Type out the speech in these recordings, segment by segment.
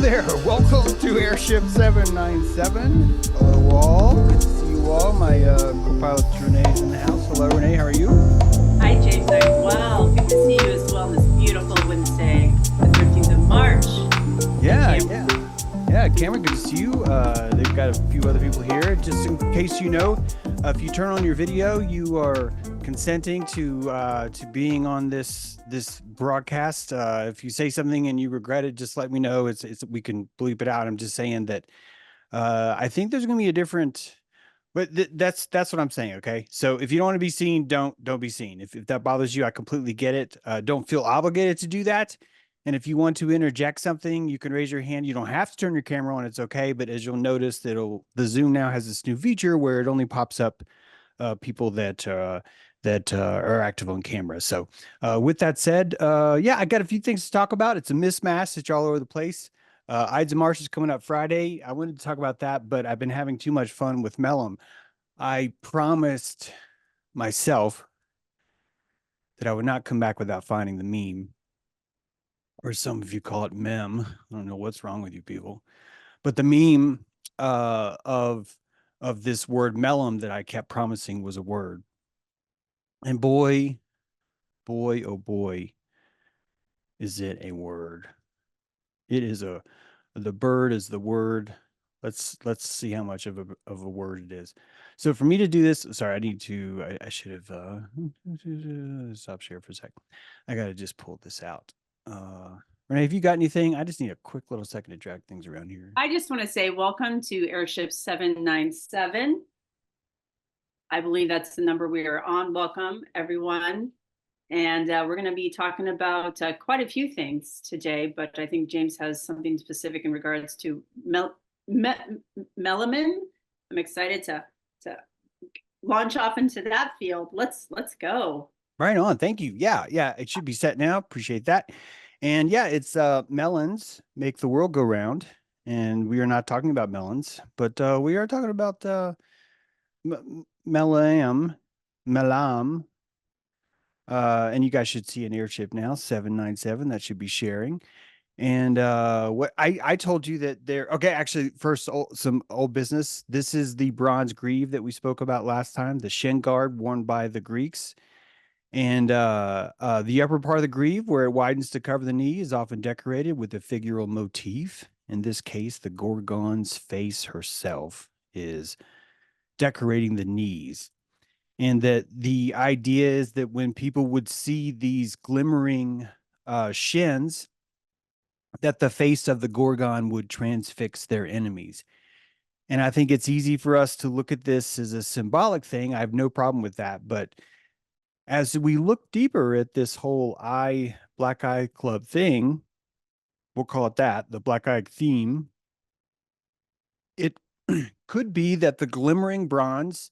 there. Welcome to Airship 797. Hello, all. Good to see you all. My co-pilot Renee is in the house. Hello, Renee. How are you? Hi, James. I'm well. Good to see you as well this beautiful Wednesday, the 13th of March. Yeah, Cameron, good to see you. They've got a few other people here. Just in case you know, if you turn on your video, you are consenting to being on this broadcast. If you say something and you regret it, just let me know. It's we can bleep it out. I'm just saying that I think there's going to be a different. But that's what I'm saying. Okay, so if you don't want to be seen, don't be seen. If that bothers you, I completely get it. Don't feel obligated to do that. And if you want to interject something, you can raise your hand. You don't have to turn your camera on. It's okay. But as you'll notice, the Zoom now has this new feature where it only pops up people that are active on camera. So with that said, yeah, I got a few things to talk about. It's a mismatch. It's all over the place. Ides of March is coming up Friday. I wanted to talk about that, but I've been having too much fun with Melam. I promised myself that I would not come back without finding the meme, or some of you call it mem. I don't know what's wrong with you people, but the meme of this word Melam that I kept promising was a word, and boy, oh boy, is it a word. It is the bird is the word. Let's see how much of a word it is. So for me to do this, sorry, I need to, I should have stop share for a second. I got to just pull this out. Renee, have you got anything? I just need a quick little second to drag things around here. I just want to say welcome to Airship 797. I believe that's the number we are on. Welcome, everyone. And we're going to be talking about quite a few things today, but I think James has something specific in regards to melamin. I'm excited to launch off into that field. Let's go. Right on. Thank you. Yeah, it should be set now. Appreciate that. And yeah, it's melons make the world go round. And we are not talking about melons, but we are talking about melam. And you guys should see an airship now, 797. That should be sharing. And what I told you that there, okay, actually, first, some old business. This is the bronze greave that we spoke about last time, the shin guard worn by the Greeks. And the upper part of the greave, where it widens to cover the knee, is often decorated with a figural motif. In this case, the Gorgon's face herself is decorating the knees. And that the idea is that when people would see these glimmering shins, that the face of the Gorgon would transfix their enemies. And I think it's easy for us to look at this as a symbolic thing. I have no problem with that. But as we look deeper at this whole Black Eye Club thing, we'll call it that, the Black Eye theme, it could be that the glimmering bronze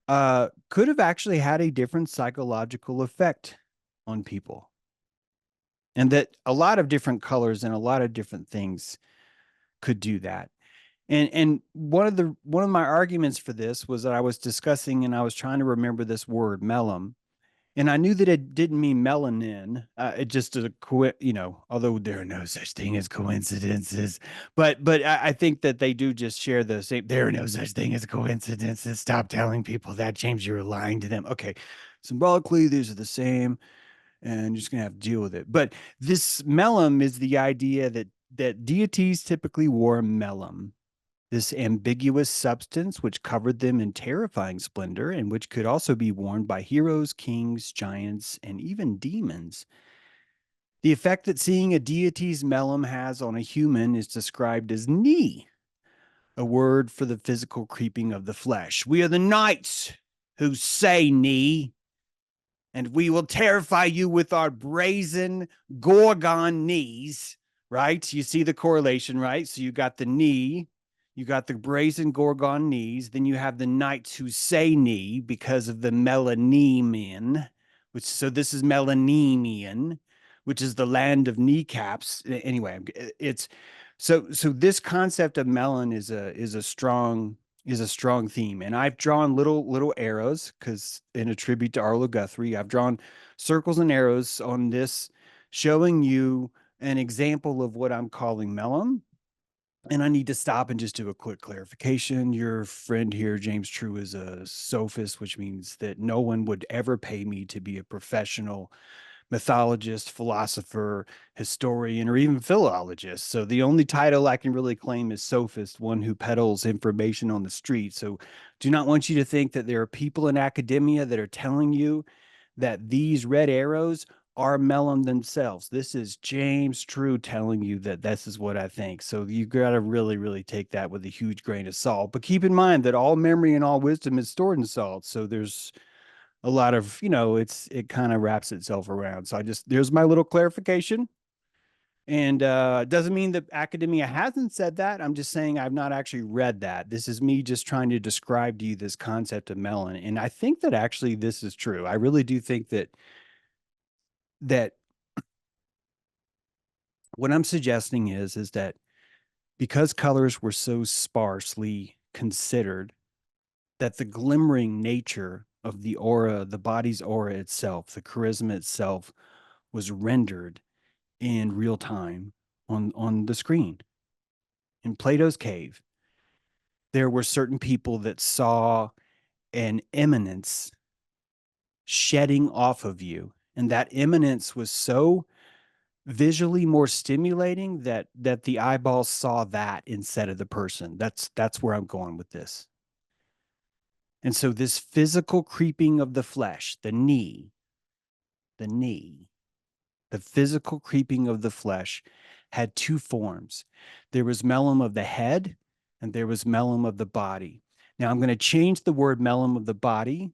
could have actually had a different psychological effect on people. And that a lot of different colors and a lot of different things could do that. And one of my arguments for this was that I was discussing and I was trying to remember this word melam, and I knew that it didn't mean melanin. It just although there are no such thing as coincidences, but I think that they do just share the same. There are no such thing as coincidences. Stop telling people that, James. You're lying to them. Okay, symbolically, these are the same, and you're just gonna have to deal with it. But this melam is the idea that deities typically wore melam, this ambiguous substance which covered them in terrifying splendor and which could also be worn by heroes, kings, giants, and even demons. The effect that seeing a deity's melam has on a human is described as ni, a word for the physical creeping of the flesh. We are the knights who say ni, and we will terrify you with our brazen gorgon knees, right? You see the correlation, right? So you got the knee, you got the brazen Gorgon knees. Then you have the knights who say knee because of the Melanemian, so this is Melanemian, which is the land of kneecaps. Anyway, it's so this concept of melon is a strong theme. And I've drawn little arrows because in a tribute to Arlo Guthrie, I've drawn circles and arrows on this, showing you an example of what I'm calling melam. And I need to stop and just do a quick clarification. Your friend here, James True, is a sophist, which means that no one would ever pay me to be a professional mythologist, philosopher, historian, or even philologist. So the only title I can really claim is sophist, one who peddles information on the street. So do not want you to think that there are people in academia that are telling you that these red arrows are Melam themselves. This is James True telling you that this is what I think. So you got to really, really take that with a huge grain of salt. But keep in mind that all memory and all wisdom is stored in salt. So there's a lot of, it kind of wraps itself around. So there's my little clarification. And it doesn't mean that academia hasn't said that. I'm just saying I've not actually read that. This is me just trying to describe to you this concept of melon. And I think that actually this is true. I really do think that what I'm suggesting is that because colors were so sparsely considered, that the glimmering nature of the aura, the body's aura itself, the charisma itself, was rendered in real time on the screen. In Plato's cave, there were certain people that saw an eminence shedding off of you, and that eminence was so visually more stimulating that the eyeballs saw that instead of the person. That's where I'm going with this. And so this physical creeping of the flesh, the knee, the physical creeping of the flesh had two forms. There was melam of the head and there was melam of the body. Now I'm going to change the word melam of the body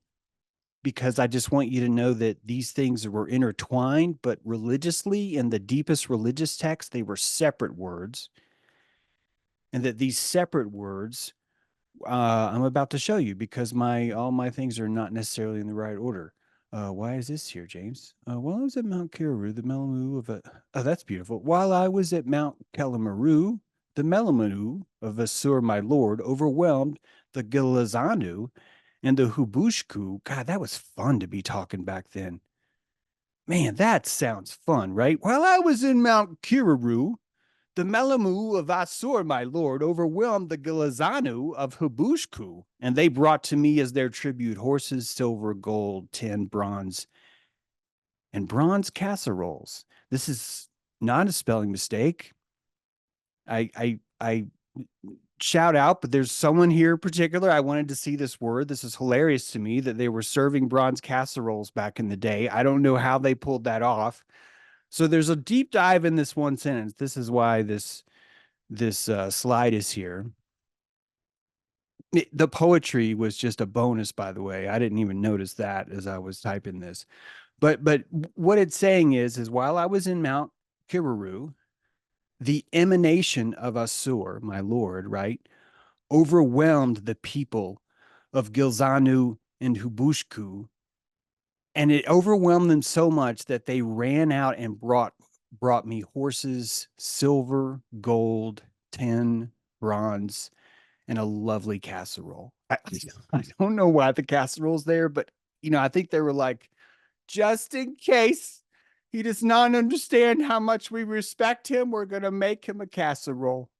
because I just want you to know that these things were intertwined, but religiously, in the deepest religious text, they were separate words. And that these separate words, I'm about to show you because all my things are not necessarily in the right order. Why is this here, James? While I was at Mount Kiriru, the melammu of a oh, that's beautiful. While I was at Mount Kelamaru, the melammu of Assur, my lord, overwhelmed the Gilazanu and the Hubushku. God, that was fun to be talking back then. Man, that sounds fun, right? While I was in Mount Kiriru, the melammu of Assur, my lord, overwhelmed the Gilazanu of Hubushku, and they brought to me as their tribute horses, silver, gold, tin, bronze, and bronze casseroles. This is not a spelling mistake. I shout out, but there's someone here in particular. I wanted to see this word. This is hilarious to me that they were serving bronze casseroles back in the day. I don't know how they pulled that off. So there's a deep dive in this one sentence. This is why this slide is here. The poetry was just a bonus, by the way. I didn't even notice that as I was typing this. But what it's saying is while I was in Mount Kiriru, the emanation of Assur, my lord, right, overwhelmed the people of Gilzanu and Hubushku, and it overwhelmed them so much that they ran out and brought me horses, silver, gold, tin, bronze, and a lovely casserole. I don't know why the casserole's there, but I think they were like, just in case he does not understand how much we respect him, we're going to make him a casserole.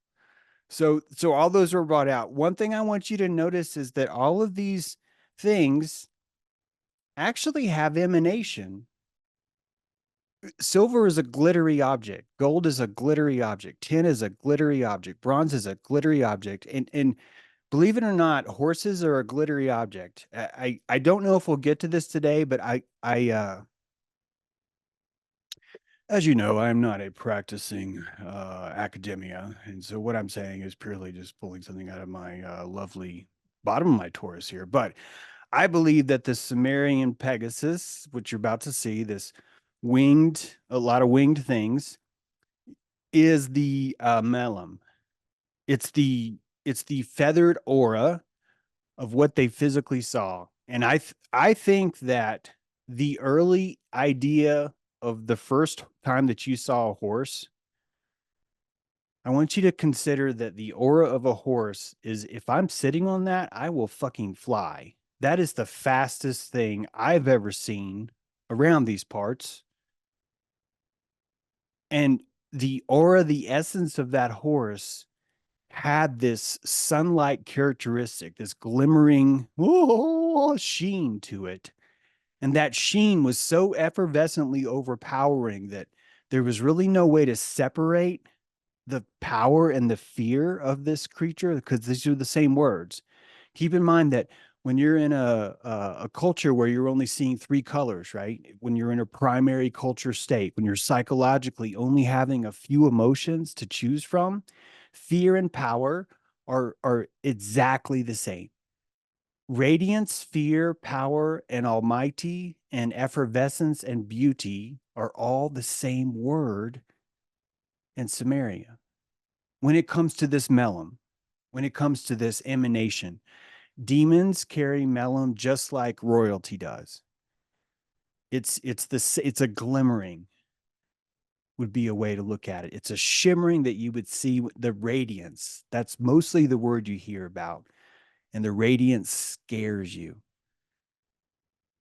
So all those were brought out. One thing I want you to notice is that all of these things actually have emanation. Silver is a glittery object. Gold is a glittery object. Tin is a glittery object. Bronze is a glittery object. And believe it or not, horses are a glittery object. I don't know if we'll get to this today, but as you know, I'm not a practicing academia, and so what I'm saying is purely just pulling something out of my lovely bottom of my Taurus here. But I believe that the Sumerian Pegasus, which you're about to see, this a lot of winged things, is the Melam. It's the feathered aura of what they physically saw. And I think that the early idea of the first time that you saw a horse, I want you to consider that the aura of a horse is if I'm sitting on that, I will fucking fly. That is the fastest thing I've ever seen around these parts. And the aura, the essence of that horse had this sunlight characteristic, this glimmering sheen to it. And that sheen was so effervescently overpowering that there was really no way to separate the power and the fear of this creature, because these are the same words. Keep in mind that when you're in a culture where you're only seeing three colors, right? When you're in a primary culture state, when you're psychologically only having a few emotions to choose from, fear and power are exactly the same. Radiance, fear, power, and almighty, and effervescence and beauty are all the same word in Samaria. When it comes to this melam, when it comes to this emanation, demons carry melam just like royalty does. It's a glimmering would be a way to look at it. It's a shimmering that you would see the radiance. That's mostly the word you hear about. And the radiance scares you.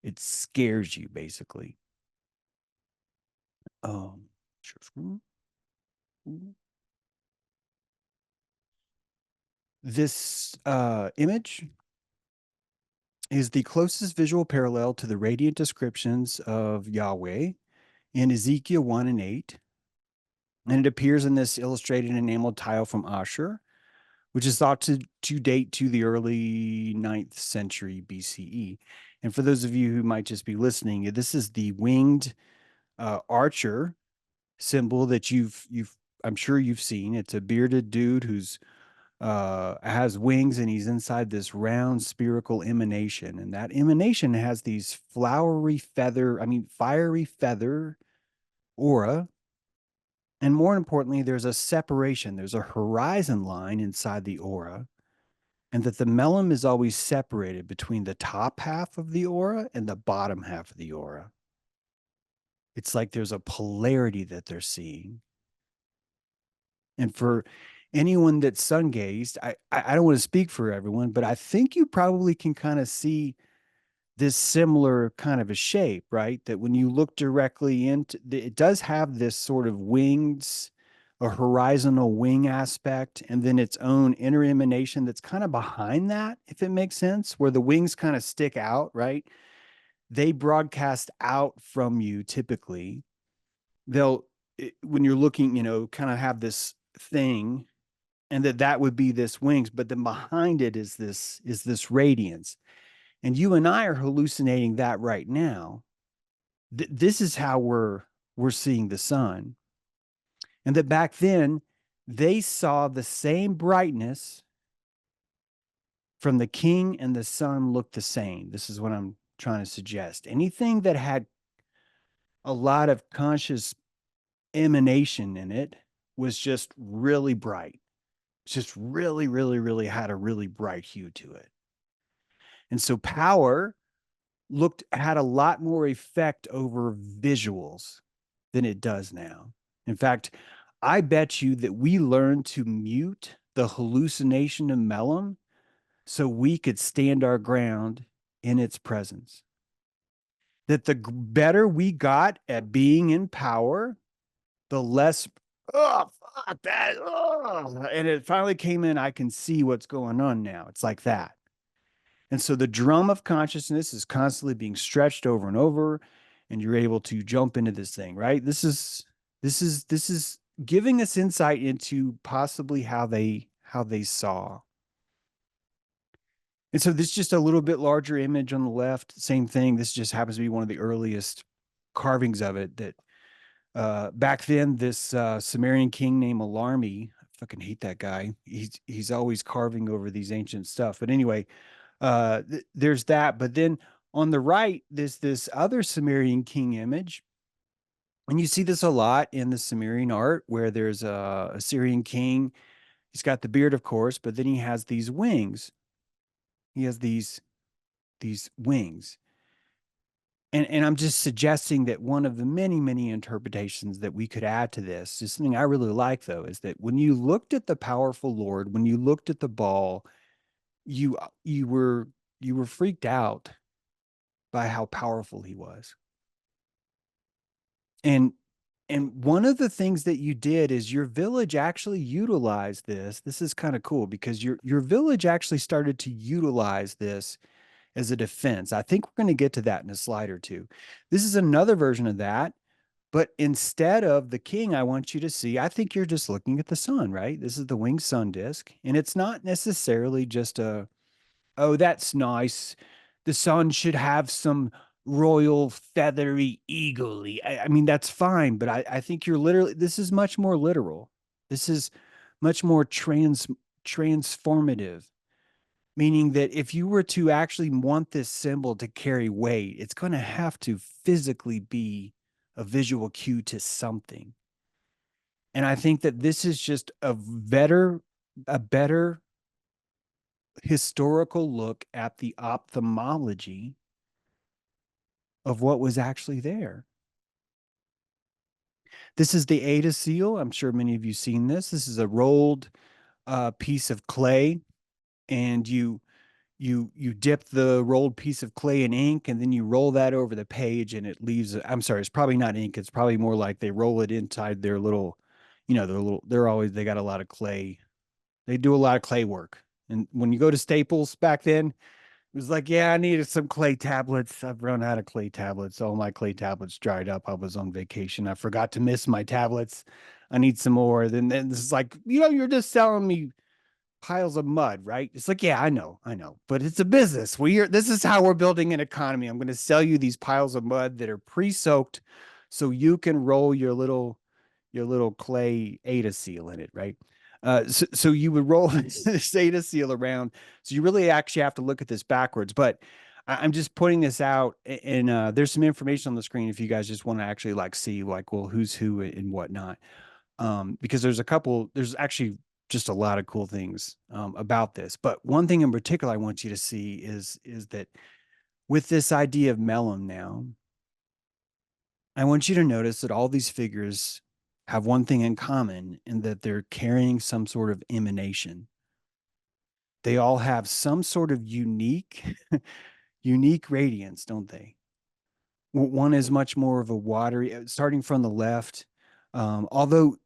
It scares you, basically. Um, this image is the closest visual parallel to the radiant descriptions of Yahweh in Ezekiel 1 and 8. And it appears in this illustrated enameled tile from Ashur, which is thought to date to the early 9th century BCE. And for those of you who might just be listening, this is the winged archer symbol that I'm sure you've seen. It's a bearded dude who's has wings, and he's inside this round spherical emanation. And that emanation has these fiery feather aura. And more importantly, there's a separation, there's a horizon line inside the aura, and that the melam is always separated between the top half of the aura and the bottom half of the aura. It's like there's a polarity that they're seeing. And for anyone that's sun gazed, I don't want to speak for everyone, but I think you probably can kind of see this similar kind of a shape, right? That when you look directly into it does have this sort of wings, a horizontal wing aspect, and then its own inner emanation that's kind of behind that, if it makes sense, where the wings kind of stick out, right? They broadcast out from you typically. When you're looking, kind of have this thing, and that would be this wings, but then behind it is this radiance. And you and I are hallucinating that right now. This is how we're seeing the sun. And that back then they saw the same brightness from the king, and the sun looked the same. This is what I'm trying to suggest. Anything that had a lot of conscious emanation in it was just really bright. Just really, really, really had a really bright hue to it. And so power had a lot more effect over visuals than it does now. In fact, I bet you that we learned to mute the hallucination of Melam so we could stand our ground in its presence. That the better we got at being in power, the less, oh, fuck that, oh. And it finally came in, I can see what's going on now. It's like that. And so the drum of consciousness is constantly being stretched over and over, and you're able to jump into this thing, right? This is giving us insight into possibly how they saw. And so this is just a little bit larger image on the left, same thing. This just happens to be one of the earliest carvings of it that back then this Sumerian king named Alarmi, I fucking hate that guy. He's always carving over these ancient stuff. But anyway, there's that. But then on the right, there's this other Sumerian king image. And you see this a lot in the Sumerian art where there's a Assyrian king. He's got the beard, of course, but then he has these wings. He has these wings. And I'm just suggesting that one of the many, many interpretations that we could add to this is something I really like, though, is that when you looked at the powerful Lord, when you looked at the ball, you were freaked out by how powerful he was. And And one of the things that you did is your village actually utilized this. This is kind of cool because your village actually started to utilize this as a defense. I think we're going to get to that in a slide or two. This is another version of that. But instead of the king, I want you to see, I think you're just looking at the sun, right? This is the winged sun disk. And it's not necessarily just a, oh, that's nice. The sun should have some royal, feathery, eagerly. I mean, that's fine, but I think you're literally, this is much more literal. This is much more transformative, meaning that if you were to actually want this symbol to carry weight, it's going to have to physically be a visual cue to something. And I think that this is just a better historical look at the ophthalmology of what was actually there. This is the Adda Seal. I'm sure many of you seen this. This is a rolled piece of clay, and you dip the rolled piece of clay in ink, and then you roll that over the page, and it leaves. I'm sorry, it's probably not ink. It's probably more like they roll it inside their little, they got a lot of clay. They do a lot of clay work. And when you go to Staples back then, it was like, yeah, I needed some clay tablets. I've run out of clay tablets. All my clay tablets dried up. I was on vacation. I forgot to miss my tablets. I need some more. Then it's like, you're just selling me piles of mud, right? It's like, yeah, I know, but it's a business. This is how we're building an economy. I'm going to sell you these piles of mud that are pre-soaked so you can roll your little clay Adda seal in it, right? So you would roll this Adda seal around. So you really actually have to look at this backwards. But I'm just putting this out, and there's some information on the screen if you guys just want to actually like see like, well, who's who and whatnot. Because there's actually just a lot of cool things about this. But one thing in particular I want you to see is that with this idea of Melam now, I want you to notice that all these figures have one thing in common in that they're carrying some sort of emanation. They all have some sort of unique radiance, don't they? One is much more of a watery, starting from the left. Although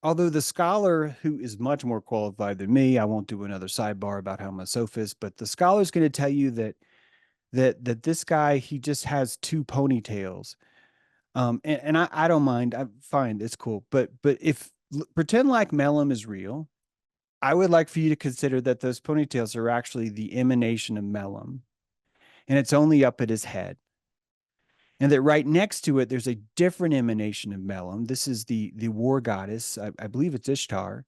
the scholar who is much more qualified than me, I won't do another sidebar about how I'm a sophist, but the scholar is going to tell you that this guy, he just has two ponytails. And I don't mind. I'm fine. It's cool. But if pretend like Melam is real, I would like for you to consider that those ponytails are actually the emanation of Melam, and it's only up at his head. And that right next to it, there's a different emanation of Melam. This is the war goddess. I believe it's Ishtar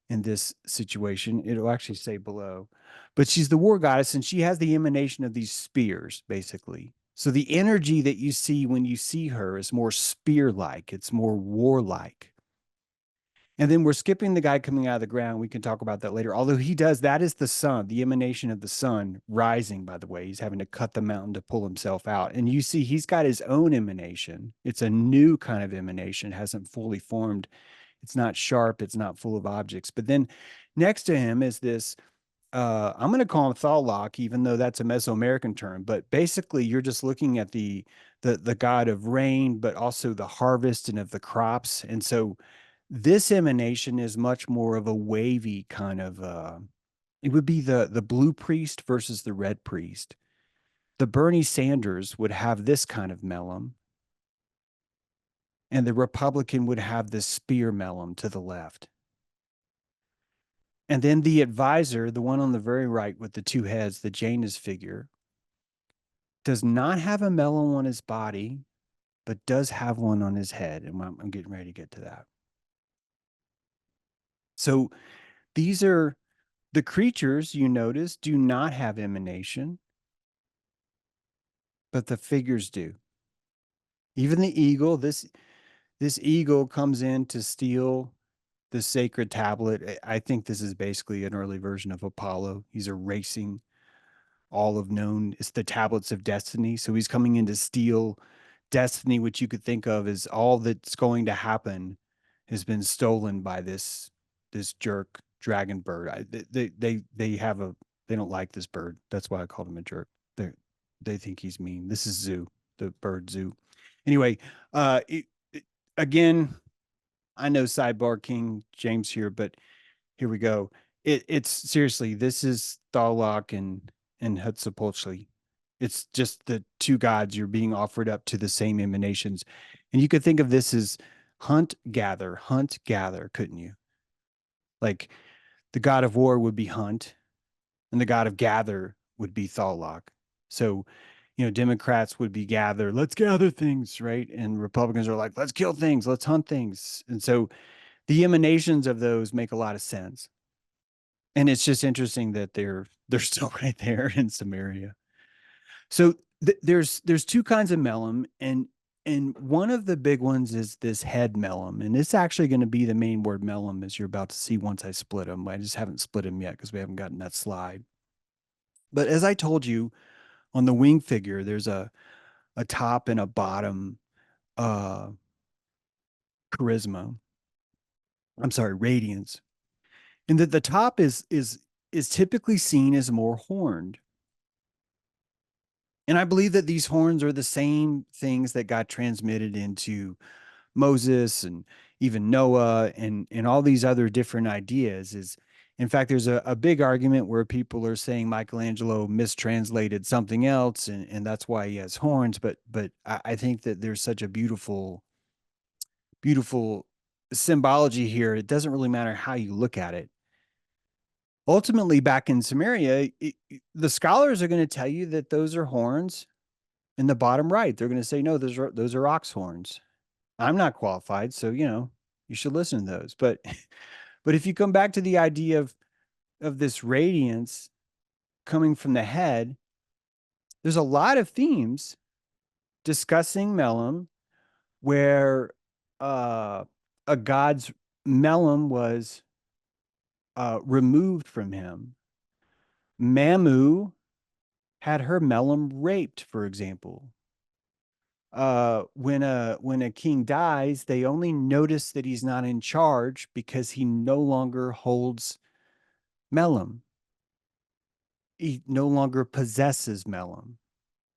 in this situation. It'll actually say below, but she's the war goddess, and she has the emanation of these spears, basically. So the energy that you see when you see her is more spear-like. It's more warlike. And then we're skipping the guy coming out of the ground. We can talk about that later. Although that is the sun, the emanation of the sun rising, by the way. He's having to cut the mountain to pull himself out. And you see, he's got his own emanation. It's a new kind of emanation, it hasn't fully formed. It's not sharp, it's not full of objects. But then next to him is this, I'm going to call him Thalak, even though that's a Mesoamerican term. But basically, you're just looking at the god of rain, but also the harvest and of the crops. And so this emanation is much more of a wavy kind of it would be the blue priest versus the red priest. The Bernie Sanders would have this kind of Melam, and the Republican would have this spear Melam to the left. And then the advisor, the one on the very right with the two heads, the Janus figure, does not have a Melam on his body, but does have one on his head. And I'm getting ready to get to that. So these are the creatures, you notice, do not have emanation, but the figures do. Even the eagle, this eagle comes in to steal the sacred tablet. I think this is basically an early version of Apollo. He's erasing all of known. It's the tablets of destiny. So he's coming in to steal destiny, which you could think of as all that's going to happen has been stolen by this jerk dragon bird. They don't like this bird. That's why I called him a jerk. They think he's mean. This is Zoo, the bird Zoo. Anyway, again, I know Sidebar King James here, but here we go. It's seriously, this is Thalok and Huitzilopochtli. It's just the two gods you're being offered up to the same emanations. And you could think of this as hunt, gather, couldn't you? Like the god of war would be Hunt, and the god of gather would be Thalok. So, Democrats would be gather, let's gather things, right? And Republicans are like, let's kill things, let's hunt things. And so the emanations of those make a lot of sense. And it's just interesting that they're still right there in Samaria. So there's two kinds of melum, and one of the big ones is this head melum, and it's actually going to be the main word melum, as you're about to see once I split them. I just haven't split them yet because we haven't gotten that slide. But as I told you, on the wing figure, there's a top and a bottom uh charisma. I'm sorry, radiance. And that the top is typically seen as more horned. And I believe that these horns are the same things that got transmitted into Moses and even Noah and all these other different ideas. Is in fact, there's a big argument where people are saying Michelangelo mistranslated something else, and that's why he has horns. But I think that there's such a beautiful symbology here. It doesn't really matter how you look at it. Ultimately, back in Samaria, the scholars are going to tell you that those are horns in the bottom right. They're going to say, no, those are ox horns. I'm not qualified, so you should listen to those. But if you come back to the idea of this radiance coming from the head, there's a lot of themes discussing Melam where a god's Melam was removed from him. Mamu had her Melam raped, for example. When a king dies, they only notice that he's not in charge because he no longer holds Melam. He no longer possesses Melam.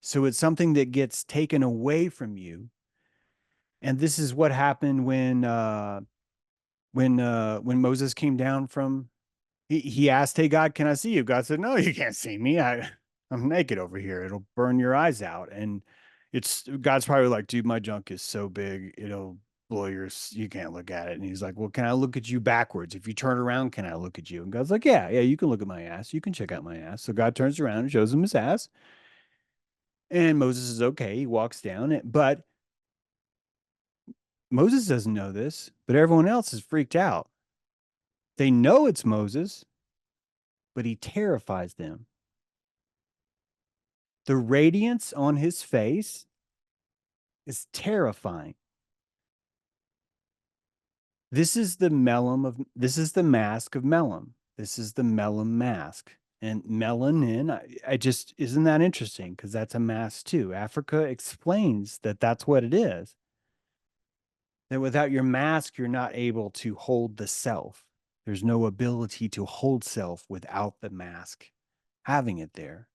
So it's something that gets taken away from you. And this is what happened when Moses came down from he asked, "Hey God, can I see you?" God said, "No, you can't see me. I'm naked over here. It'll burn your eyes out." And it's God's probably like, "Dude, my junk is so big, it'll blow you can't look at it." And he's like, "Well, can I look at you backwards? If you turn around, can I look at you?" And God's like, "Yeah, yeah, you can look at my ass. You can check out my ass." So God turns around and shows him his ass. And Moses is okay. He walks down, but Moses doesn't know this, but everyone else is freaked out. They know it's Moses, but he terrifies them. The radiance on his face is terrifying. This is the mask of Melam. This is the Melam mask. And melanin, I just, isn't that interesting? Because that's a mask too. Africa explains that that's what it is. That without your mask, you're not able to hold the self. There's no ability to hold self without the mask having it there.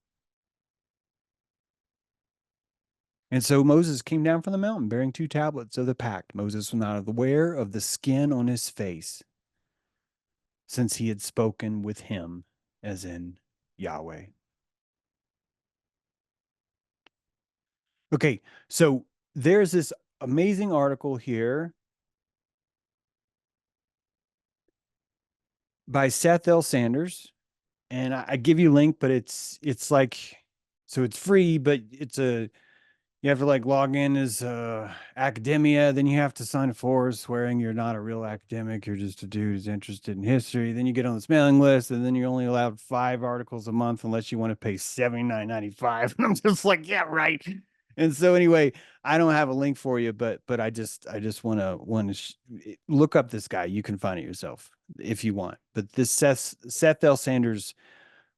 And so Moses came down from the mountain bearing 2 tablets of the pact. Moses was not aware of the skin on his face, since he had spoken with him, as in Yahweh. Okay, so there's this amazing article here by Seth L. Sanders, and I give you a link, but it's like, so it's free, but you have to like log in as academia, then you have to sign a form swearing you're not a real academic, you're just a dude who's interested in history. Then you get on this mailing list, and then you're only allowed 5 articles a month unless you want to pay $79.95. And I'm just like, yeah, right. And so anyway, I don't have a link for you, but I just want to look up this guy. You can find it yourself if you want. But this Seth L. Sanders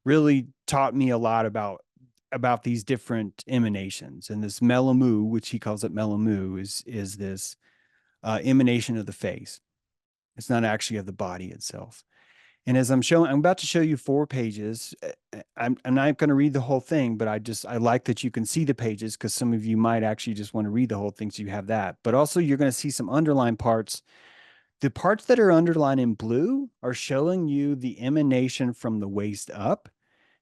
really taught me a lot about these different emanations. And this melammu, which he calls it melammu, is this emanation of the face. It's not actually of the body itself. And as I'm about to show you 4 pages. I'm not going to read the whole thing, but I like that you can see the pages because some of you might actually just want to read the whole thing. So you have that, but also you're going to see some underlined parts. The parts that are underlined in blue are showing you the emanation from the waist up.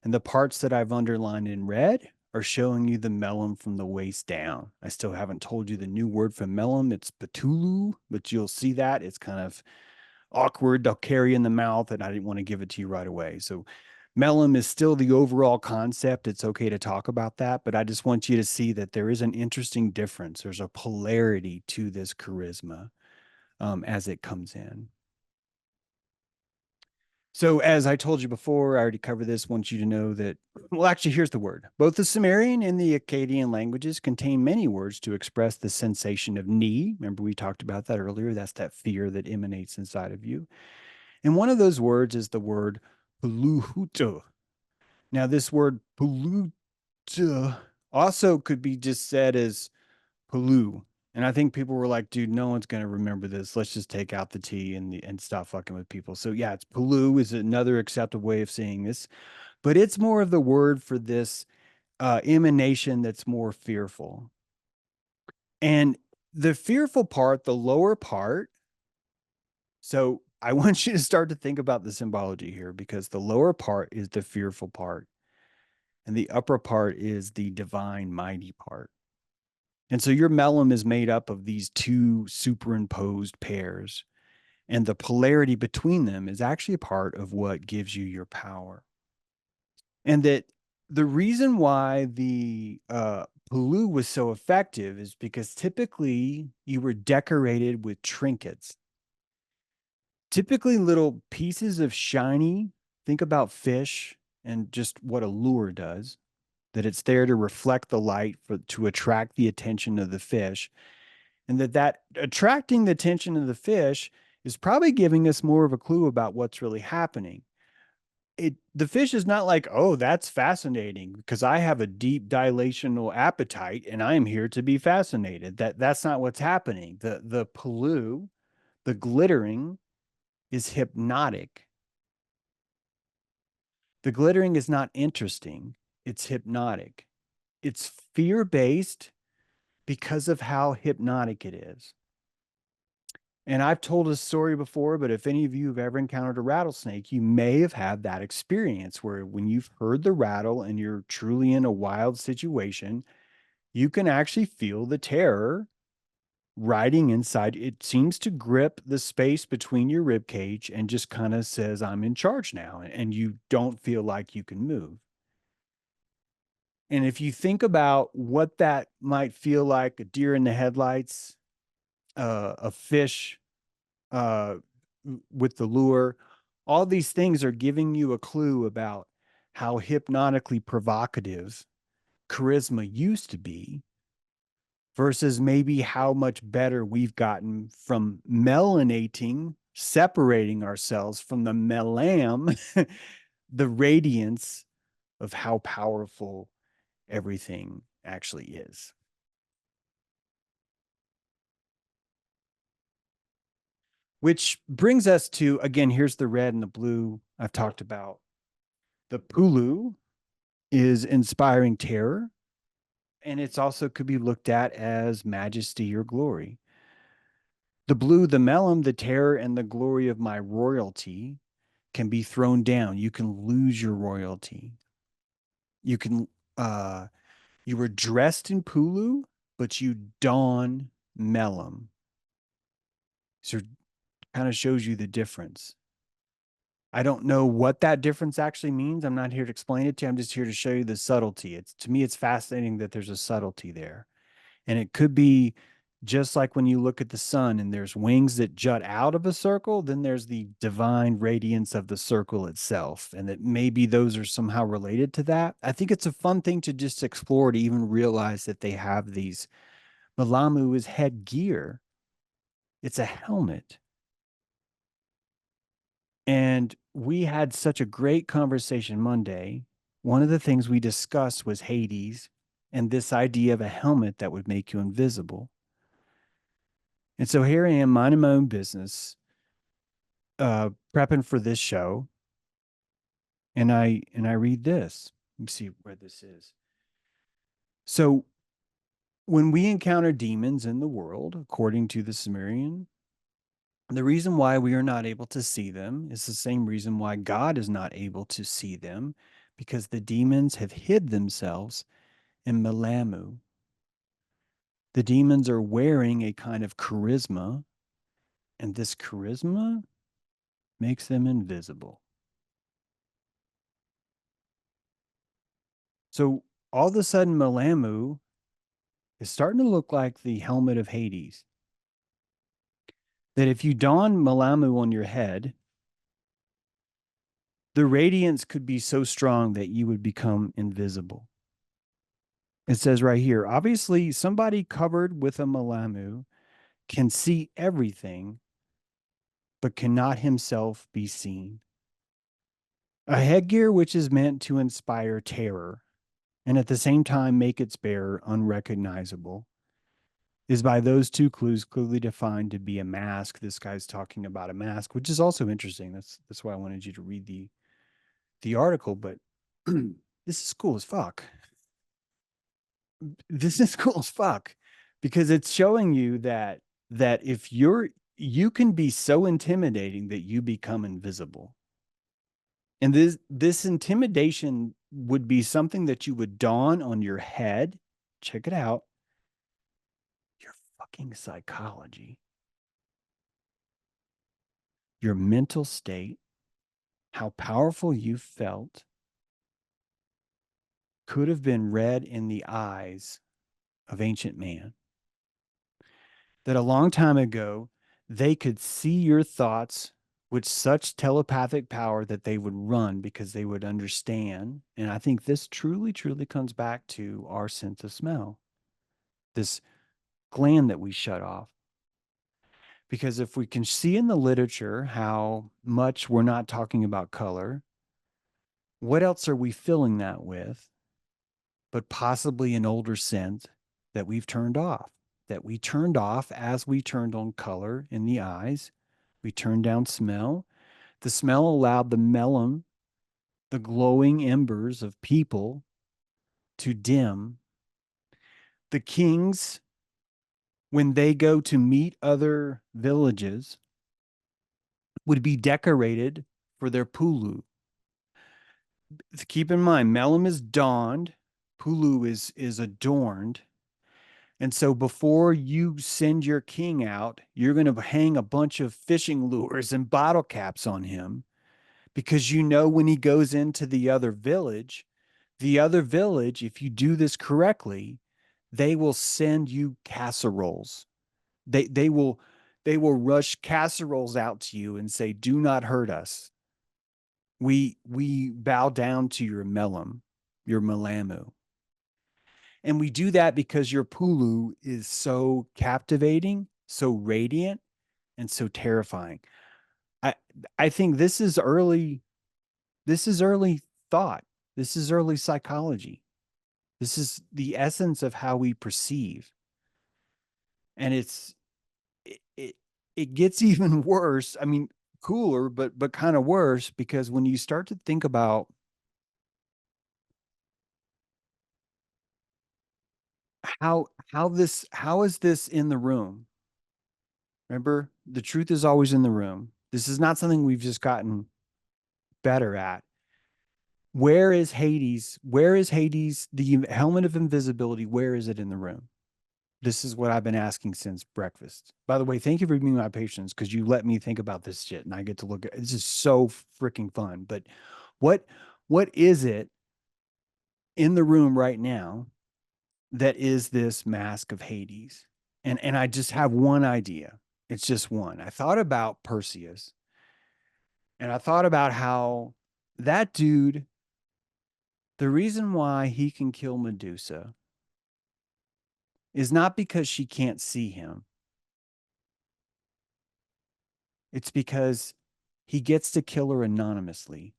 And the parts that I've underlined in red are showing you the melon from the waist down. I still haven't told you the new word for melon. It's puluhtu, but you'll see that. It's kind of awkward to carry in the mouth, and I didn't want to give it to you right away. So melam is still the overall concept. It's okay to talk about that, but I just want you to see that there is an interesting difference. There's a polarity to this charisma as it comes in. So as I told you before, I already covered this. Want you to know that, well, actually, here's the word. Both the Sumerian and the Akkadian languages contain many words to express the sensation of need. Remember, we talked about that earlier. That's that fear that emanates inside of you. And one of those words is the word puluhtu. Now, this word puluhtu also could be just said as pulu. And I think people were like, dude, no one's going to remember this. Let's just take out the T and stop fucking with people. So yeah, it's pulu is another acceptable way of saying this, but it's more of the word for this emanation that's more fearful. And the fearful part, the lower part. So I want you to start to think about the symbology here because the lower part is the fearful part and the upper part is the divine mighty part. And so your melum is made up of these two superimposed pairs. And the polarity between them is actually a part of what gives you your power. And that the reason why the Pulu was so effective is because typically you were decorated with trinkets, typically little pieces of shiny. Think about fish and just what a lure does, that it's there to reflect the light to attract the attention of the fish, and that attracting the attention of the fish is probably giving us more of a clue about what's really happening. The fish is not like, oh, that's fascinating because I have a deep dilational appetite and I am here to be fascinated. That's not what's happening. The pulu, the glittering, is hypnotic. The glittering is not interesting. It's hypnotic. It's fear-based because of how hypnotic it is. And I've told a story before, but if any of you have ever encountered a rattlesnake, you may have had that experience where when you've heard the rattle and you're truly in a wild situation, you can actually feel the terror riding inside. It seems to grip the space between your rib cage and just kind of says, I'm in charge now. And you don't feel like you can move. And if you think about what that might feel like, a deer in the headlights, a fish uh, with the lure, all these things are giving you a clue about how hypnotically provocative charisma used to be versus maybe how much better we've gotten from melanating, separating ourselves from the melam, the radiance of how powerful everything actually is. Which brings us to, again, here's the red and the blue I've talked about. The pulu is inspiring terror, and it's also could be looked at as majesty or glory. The blue, the melon, the terror, and the glory of my royalty can be thrown down. You can lose your royalty. You can, you were dressed in pulu, but you don melum. So kind of shows you the difference. I don't know what that difference actually means. I'm not here to explain it to you. I'm just here to show you the subtlety. It's to me, it's fascinating that there's a subtlety there. And it could be just like when you look at the sun and there's wings that jut out of a circle, then there's the divine radiance of the circle itself. And that maybe those are somehow related to that. I think it's a fun thing to just explore to even realize that they have these. Melammu is headgear. It's a helmet. And we had such a great conversation Monday. One of the things we discussed was Hades and this idea of a helmet that would make you invisible. And so here I am minding my own business. prepping for this show, and I read this. Let me see where this is. So when we encounter demons in the world, according to the Sumerian, the reason why we are not able to see them is the same reason why God is not able to see them, because the demons have hid themselves in melammu. The demons are wearing a kind of charisma, and this charisma makes them invisible. So all of a sudden, melammu is starting to look like the helmet of Hades. That if you don melammu on your head, the radiance could be so strong that you would become invisible. It says right here, obviously, somebody covered with a melammu can see everything, but cannot himself be seen. A headgear which is meant to inspire terror and at the same time make its bearer unrecognizable is by those two clues clearly defined to be a mask. This guy's talking about a mask, which is also interesting. That's why I wanted you to read the article, but this is cool as fuck. This is cool as fuck because it's showing you that if you can be so intimidating that you become invisible. And this intimidation would be something that you would don on your head. Check it out. Your fucking psychology, your mental state, how powerful you felt could have been read in the eyes of ancient man. That a long time ago, they could see your thoughts with such telepathic power that they would run because they would understand. And I think this truly, truly comes back to our sense of smell, this gland that we shut off. Because if we can see in the literature how much we're not talking about color, what else are we filling that with? But possibly an older scent that we've turned off, that we turned off as we turned on color in the eyes. We turned down smell. The smell allowed the melam, the glowing embers of people, to dim. The kings, when they go to meet other villages, would be decorated for their pulu. Keep in mind, melam is donned, pulu is adorned. And so before you send your king out, you're going to hang a bunch of fishing lures and bottle caps on him because you know when he goes into the other village, if you do this correctly, they will send you casseroles. They will rush casseroles out to you and say, "Do not hurt us. We bow down to your melam, your melammu." And we do that because your pulu is so captivating, so radiant, and so terrifying. I I think this is early thought. This is early psychology. This is the essence of how we perceive. And it it gets even worse. I mean, cooler, but kind of worse because when you start to think about how is this in the room? Remember, the truth is always in the room. This is not something we've just gotten better at. Where is Hades? Where is Hades? The helmet of invisibility, where is it in the room? This is what I've been asking since breakfast. By the way, thank you for being my patience because you let me think about this shit and I get to look at it's just so freaking fun. But what what is it in the room right now that is this mask of Hades? And I just have one idea. It's just one. I thought about Perseus and I thought about how that dude, the reason why he can kill Medusa is not because she can't see him. It's because he gets to kill her anonymously.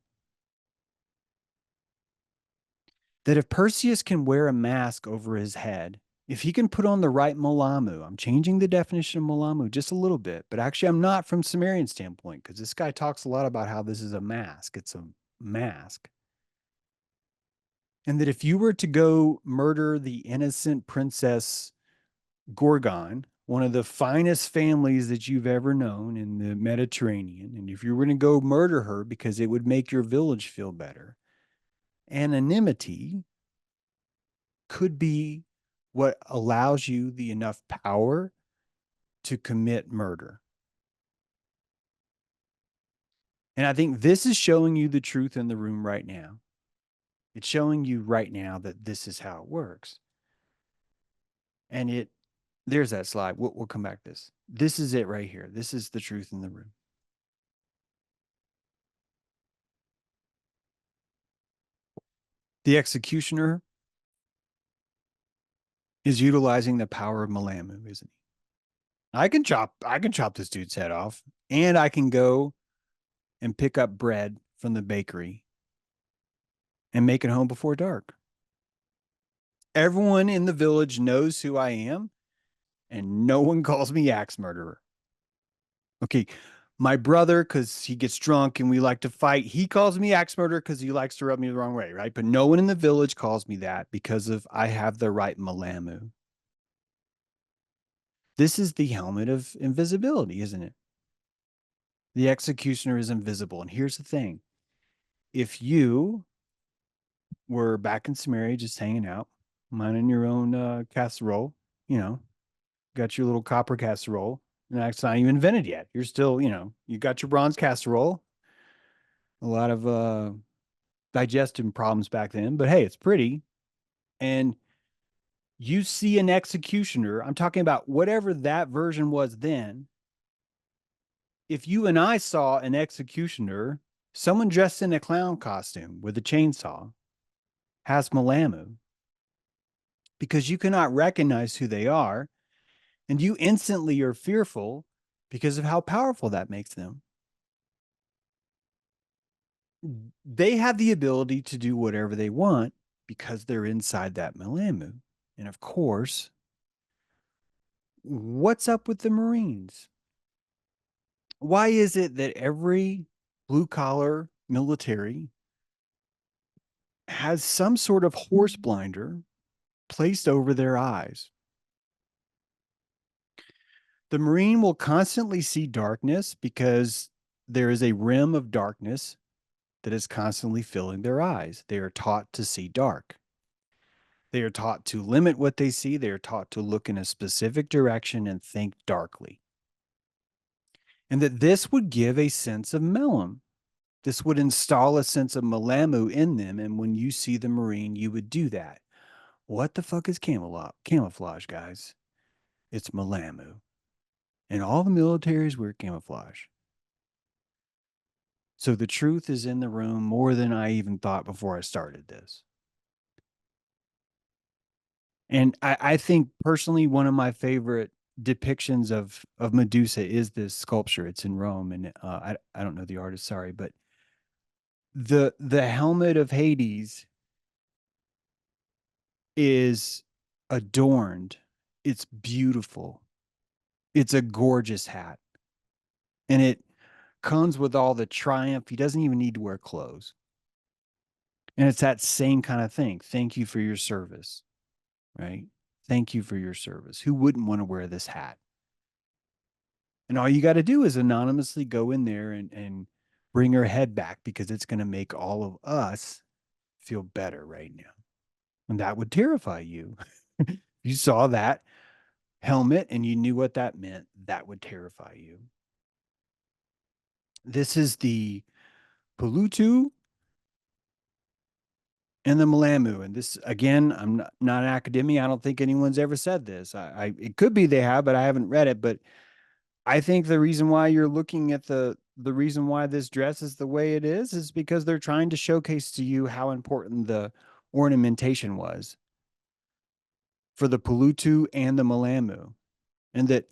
That if Perseus can wear a mask over his head, if he can put on the right melammu, I'm changing the definition of melammu just a little bit, but actually I'm not from Sumerian standpoint because this guy talks a lot about how this is a mask. It's a mask. And that if you were to go murder the innocent princess Gorgon, one of the finest families that you've ever known in the Mediterranean, and if you were going to go murder her because it would make your village feel better, anonymity could be what allows you the enough power to commit murder. And I think this is showing you the truth in the room right now. It's showing you right now that this is how it works. And there's that slide. We'll come back to this. This is it right here. This is the truth in the room. The executioner is utilizing the power of melammu, isn't he? I can chop this dude's head off, and I can go and pick up bread from the bakery and make it home before dark. Everyone in the village knows who I am, and no one calls me axe murderer. Okay, my brother, because he gets drunk and we like to fight, he calls me axe murderer because he likes to rub me the wrong way, right? But no one in the village calls me that because of I have the right melammu. This is the helmet of invisibility, isn't it? The executioner is invisible. And here's the thing. If you were back in Samaria just hanging out, minding your own casserole, got your little copper casserole, and that's not even invented yet. You're still, you got your bronze casserole. A lot of digestive problems back then, but hey, it's pretty. And you see an executioner, I'm talking about whatever that version was then. If you and I saw an executioner, someone dressed in a clown costume with a chainsaw, has melammu, because you cannot recognize who they are, and you instantly are fearful because of how powerful that makes them. They have the ability to do whatever they want because they're inside that melammu. And of course, what's up with the Marines? Why is it that every blue collar military has some sort of horse blinder placed over their eyes? The Marine will constantly see darkness because there is a rim of darkness that is constantly filling their eyes. They are taught to see dark. They are taught to limit what they see. They are taught to look in a specific direction and think darkly. And that this would give a sense of melam. This would install a sense of melammu in them. And when you see the Marine, you would do that. What the fuck is camouflage, guys? It's melammu. And all the militaries wear camouflage. So the truth is in the room more than I even thought before I started this. And I think personally, one of my favorite depictions of Medusa is this sculpture. It's in Rome, and I don't know the artist, sorry, but the helmet of Hades is adorned. It's beautiful. It's a gorgeous hat, and it comes with all the triumph. He doesn't even need to wear clothes, and it's that same kind of thing. Thank you for your service. Right? Thank you for your service. Who wouldn't want to wear this hat? And all you got to do is anonymously go in there and bring her head back because it's going to make all of us feel better right now. And that would terrify you. You saw that helmet and you knew what that meant. That would terrify you. This is the puluhtu and the melammu. And this, again, I'm not an academia. I don't think anyone's ever said this. It could be they have, but I haven't read it. But I think the reason why you're looking at the reason why this dress is the way it is because they're trying to showcase to you how important the ornamentation was for the puluhtu and the melammu, and that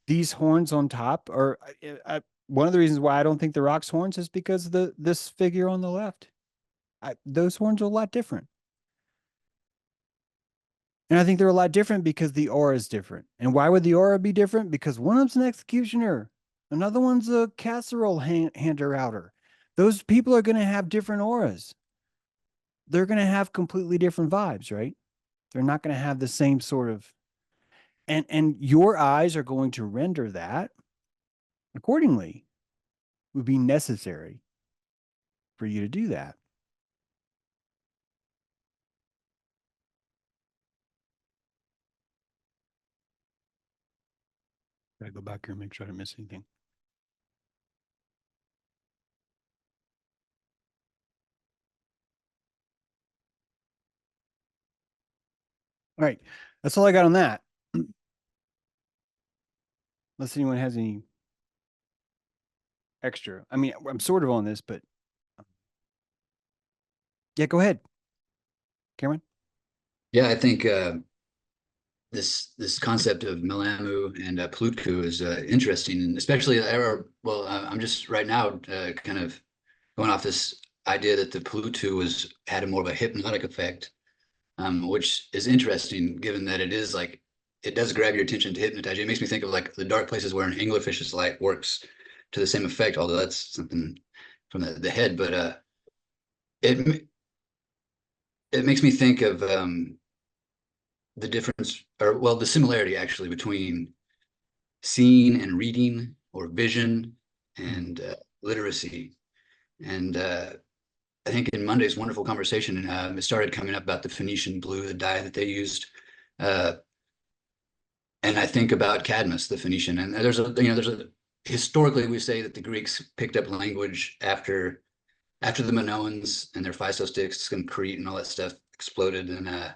these horns on top are one of the reasons why I don't think the rock's horns is because this figure on the left, those horns are a lot different. And I think they're a lot different because the aura is different. And why would the aura be different? Because one of them's an executioner, another one's a casserole hander outer. Those people are going to have different auras. They're going to have completely different vibes, right? They're not going to have the same sort of, and your eyes are going to render that accordingly. Would be necessary for you to do that. Gotta go back here and make sure I don't miss anything. All right. That's all I got on that. Unless anyone has any extra. I mean, I'm sort of on this, but yeah, go ahead, Cameron. Yeah, I think this concept of melammu and puluhtu is interesting, and especially I'm just right now kind of going off this idea that the puluhtu had a more of a hypnotic effect, which is interesting given that it is like it does grab your attention to hypnotize you. It makes me think of like the dark places where an anglerfish's light works to the same effect, although that's something from the head. But it makes me think of the difference, or well, the similarity actually between seeing and reading, or vision and literacy. And I think in Monday's wonderful conversation, it started coming up about the Phoenician blue, the dye that they used. And I think about Cadmus, the Phoenician, and historically we say that the Greeks picked up language after the Minoans and their Physo-sticks and Crete and all that stuff exploded, and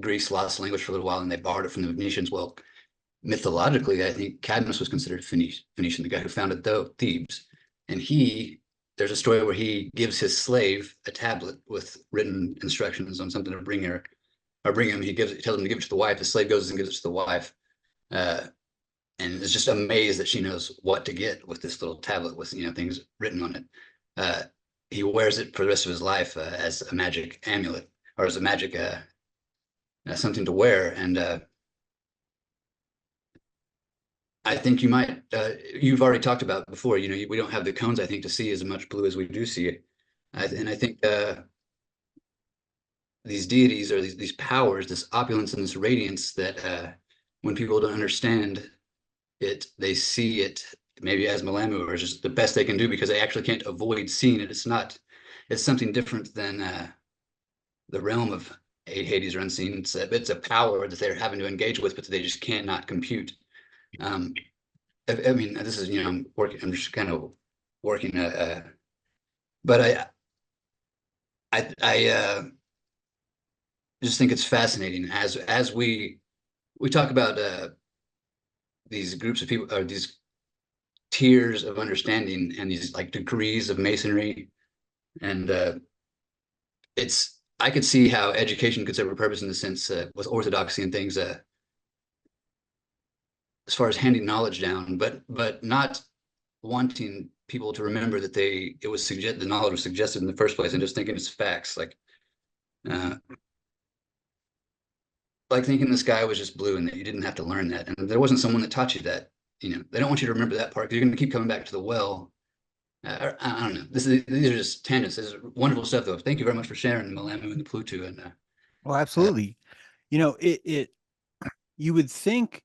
Greece lost language for a little while, and they borrowed it from the Venetians. Well, mythologically, I think Cadmus was considered Phoenician, the guy who founded Thebes. And there's a story where he gives his slave a tablet with written instructions on something to bring him. He tells him to give it to the wife. The slave goes and gives it to the wife, and is just amazed that she knows what to get with this little tablet with things written on it. He wears it for the rest of his life as a magic amulet, or as a magic something to wear. And I think you've already talked about before, we don't have the cones, I think, to see as much blue as we do see it. And I think these deities, or these powers, this opulence and this radiance, that when people don't understand it, they see it maybe as melammu, or just the best they can do, because they actually can't avoid seeing it. It's something different than the realm of Hades or unseen. It's a power that they're having to engage with, but they just cannot compute. I mean, this is, I'm just kind of working, but I just think it's fascinating as we talk about these groups of people, or these tiers of understanding, and these like degrees of masonry, and I could see how education could serve a purpose in the sense with orthodoxy and things, as far as handing knowledge down, but not wanting people to remember that the knowledge was suggested in the first place, and just thinking it's facts, like thinking the sky was just blue and that you didn't have to learn that, and there wasn't someone that taught you that. They don't want you to remember that part, because you're going to keep coming back to the well. I don't know. These are just tangents. This is wonderful stuff, though. Thank you very much for sharing the melammu and the puluhtu. And well, absolutely. You would think,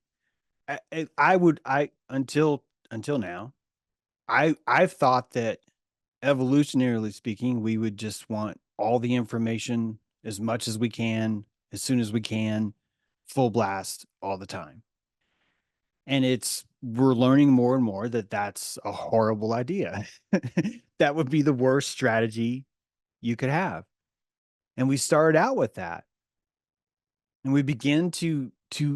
until now, I've thought that evolutionarily speaking, we would just want all the information as much as we can, as soon as we can, full blast all the time. And we're learning more and more that that's a horrible idea. That would be the worst strategy you could have. And we started out with that. And we begin to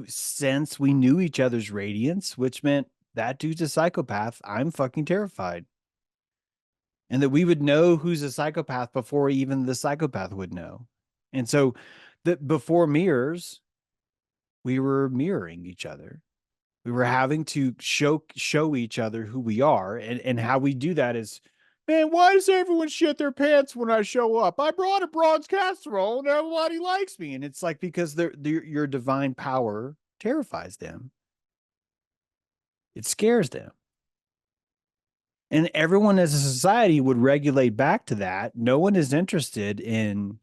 sense we knew each other's radiance, which meant that dude's a psychopath. I'm fucking terrified. And that we would know who's a psychopath before even the psychopath would know. And so before mirrors, we were mirroring each other. We were having to show each other who we are. And how we do that is Man, why does everyone shit their pants when I show up? I brought a bronze casserole and everybody likes me. And it's like, because your divine power terrifies them. It scares them. And everyone as a society would regulate back to that. No one is interested in,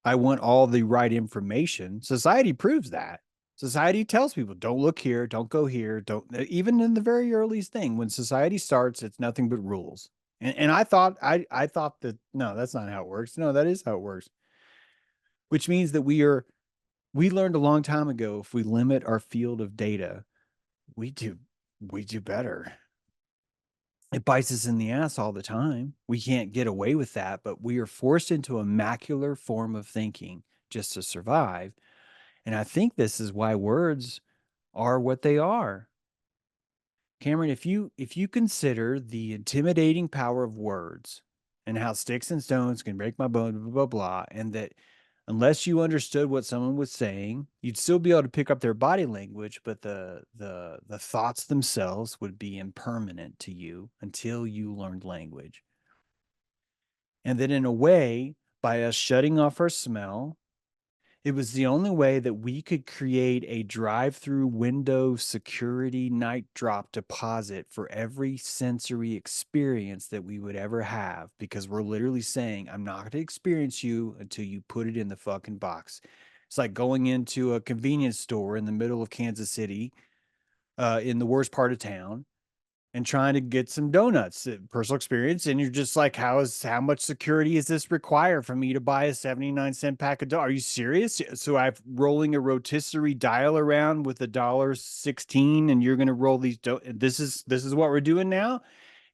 I want all the right information. Society proves that. Society tells people, don't look here, don't go here, don't, even in the very earliest thing, when society starts, it's nothing but rules. And I thought, I thought that, no, that's not how it works. No, that is how it works. Which means that we learned a long time ago, if we limit our field of data, we do better. It bites us in the ass all the time. We can't get away with that, but we are forced into a macular form of thinking just to survive. And I think this is why words are what they are. Cameron, if you consider the intimidating power of words and how sticks and stones can break my bones, blah, blah, blah, and that unless you understood what someone was saying, you'd still be able to pick up their body language, but the thoughts themselves would be impermanent to you until you learned language. And that in a way, by us shutting off our smell, it was the only way that we could create a drive-through window security night drop deposit for every sensory experience that we would ever have, because we're literally saying, I'm not going to experience you until you put it in the fucking box. It's like going into a convenience store in the middle of Kansas City, in the worst part of town, and trying to get some donuts, personal experience. And you're just like, how much security is this require for me to buy a 79-cent pack of donuts? Are you serious? So I'm rolling a rotisserie dial around with $1.16 and you're going to roll these. This is what we're doing now.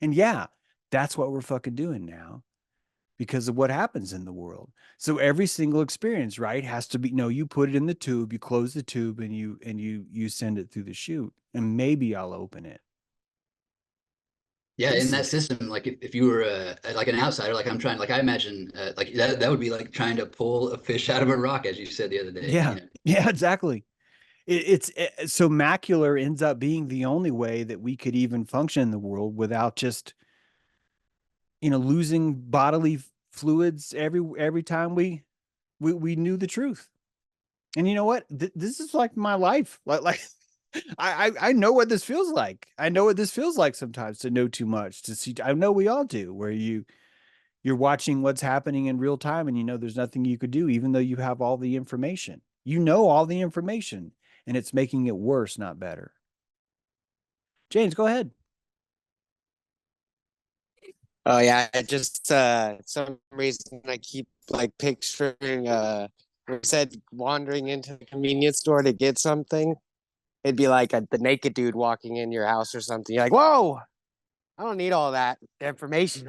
And yeah, that's what we're fucking doing now because of what happens in the world. So every single experience, right, has to be, no, you put it in the tube, you close the tube and you send it through the chute, and maybe I'll open it. Yeah, in that system, like if you were like an outsider, like I'm trying, like I imagine, like that would be like trying to pull a fish out of a rock, as you said the other day. Yeah, yeah, exactly. So macular ends up being the only way that we could even function in the world without just, losing bodily fluids every time we knew the truth. And you know what? This is like my life. Like I know what this feels like. I know what this feels like sometimes to know too much, to see. I know we all do, where you're watching what's happening in real time and there's nothing you could do, even though you have all the information. All the information, and it's making it worse, not better. James, go ahead. Oh yeah, I just some reason I keep like picturing we said wandering into the convenience store to get something. It'd be like the naked dude walking in your house or something. You're like, whoa, I don't need all that information.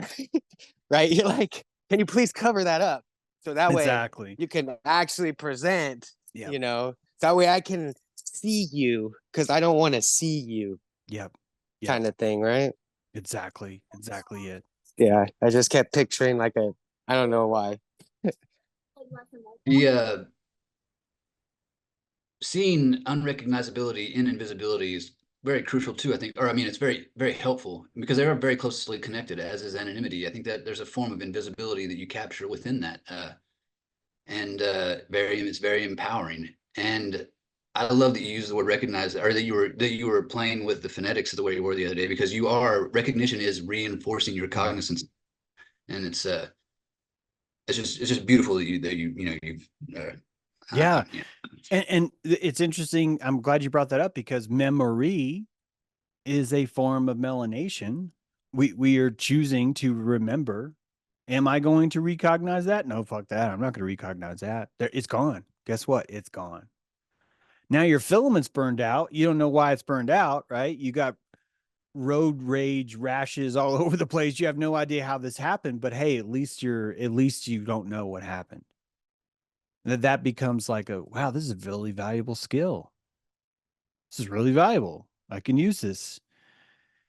Right? You're like, can you please cover that up? So that way Exactly. you can actually present, Yep. That way I can see you because I don't want to see you. Yep. Kind of thing, right? Exactly it. Yeah, I just kept picturing like I don't know why. The seeing unrecognizability in invisibility is very crucial too, I think, or I mean, it's very, very helpful because they are very closely connected, as is anonymity. I think that there's a form of invisibility that you capture within that, and it's very empowering. And I love that you use the word recognize, or that you were playing with the phonetics of the way you were the other day, because recognition is reinforcing your cognizance, and it's just beautiful that you've yeah. And it's interesting. I'm glad you brought that up, because memory is a form of melanation. We are choosing to remember. Am I going to recognize that? No, fuck that. I'm not going to recognize that. It's gone. Guess what? It's gone. Now your filament's burned out. You don't know why it's burned out, right? You got road rage rashes all over the place. You have no idea how this happened, but hey, at least you don't know what happened. That becomes like wow, this is a really valuable skill. This is really valuable. I can use this.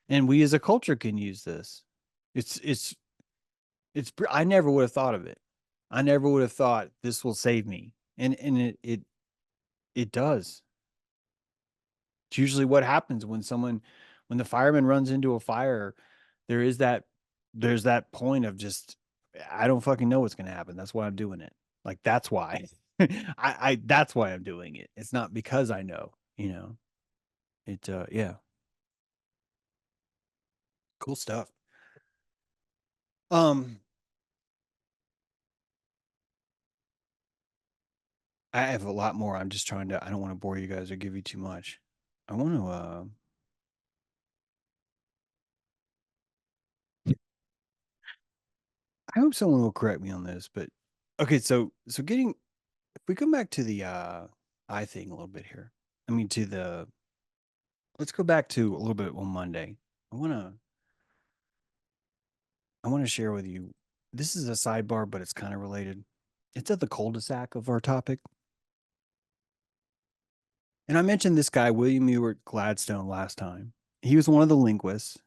And we as a culture can use this. I never would have thought of it. I never would have thought this will save me. And it does. It's usually what happens when the fireman runs into a fire. There is that there's that point of just, I don't fucking know what's going to happen. That's why I'm doing it. Like, that's why that's why I'm doing it. It's not because I know, you know, yeah, cool stuff. I have a lot more. I'm just trying to, I don't want to bore you guys or give you too much. I want to, I hope someone will correct me on this, but okay. So getting, if we come back to the, eye thing a little bit here, I mean, let's go back to a little bit on Monday. I want to share with you, this is a sidebar, but it's kind of related. It's at the cul-de-sac of our topic. And I mentioned this guy, William Ewart Gladstone, last time. He was one of the linguists.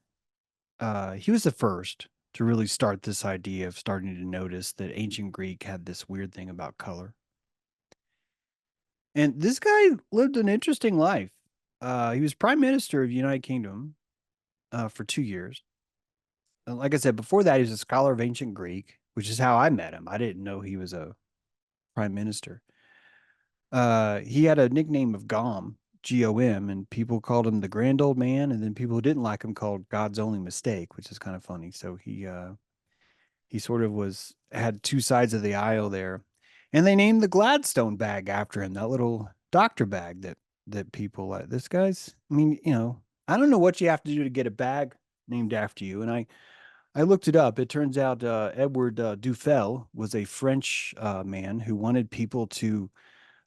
He was the first to really start this idea of starting to notice that ancient Greek had this weird thing about color. And this guy lived an interesting life. He was prime minister of the United Kingdom for 2 years. And like I said, before that, he was a scholar of ancient Greek, which is how I met him. I didn't know he was a prime minister. He had a nickname of Gom, Gom, and people called him the grand old man, and then people who didn't like him called God's only mistake, which is kind of funny. So he sort of had two sides of the aisle there. And they named the Gladstone bag after him, that little doctor bag that people like. This guy's, I mean, you know, I don't know what you have to do to get a bag named after you. And I looked it up. It turns out Edward Dufel was a French man who wanted people to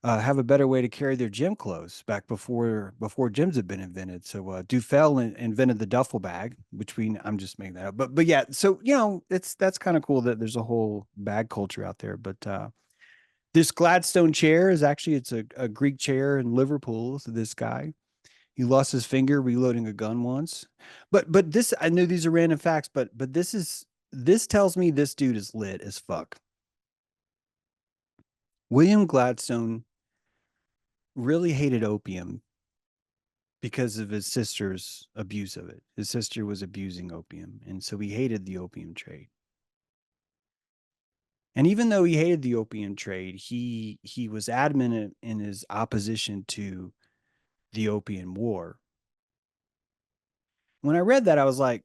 have a better way to carry their gym clothes back before gyms had been invented. So Dufel invented the duffel bag, which I'm just making that up. But yeah, so you know, that's kind of cool that there's a whole bag culture out there. But this Gladstone chair is actually, it's a Greek chair in Liverpool. So this guy, he lost his finger reloading a gun once. But this, I know these are random facts, but this tells me this dude is lit as fuck. William Gladstone really hated opium because of his sister's abuse of it. His sister was abusing opium, and so he hated the opium trade. And even though he hated the opium trade, he was adamant in his opposition to the Opium War. When I read that, I was like,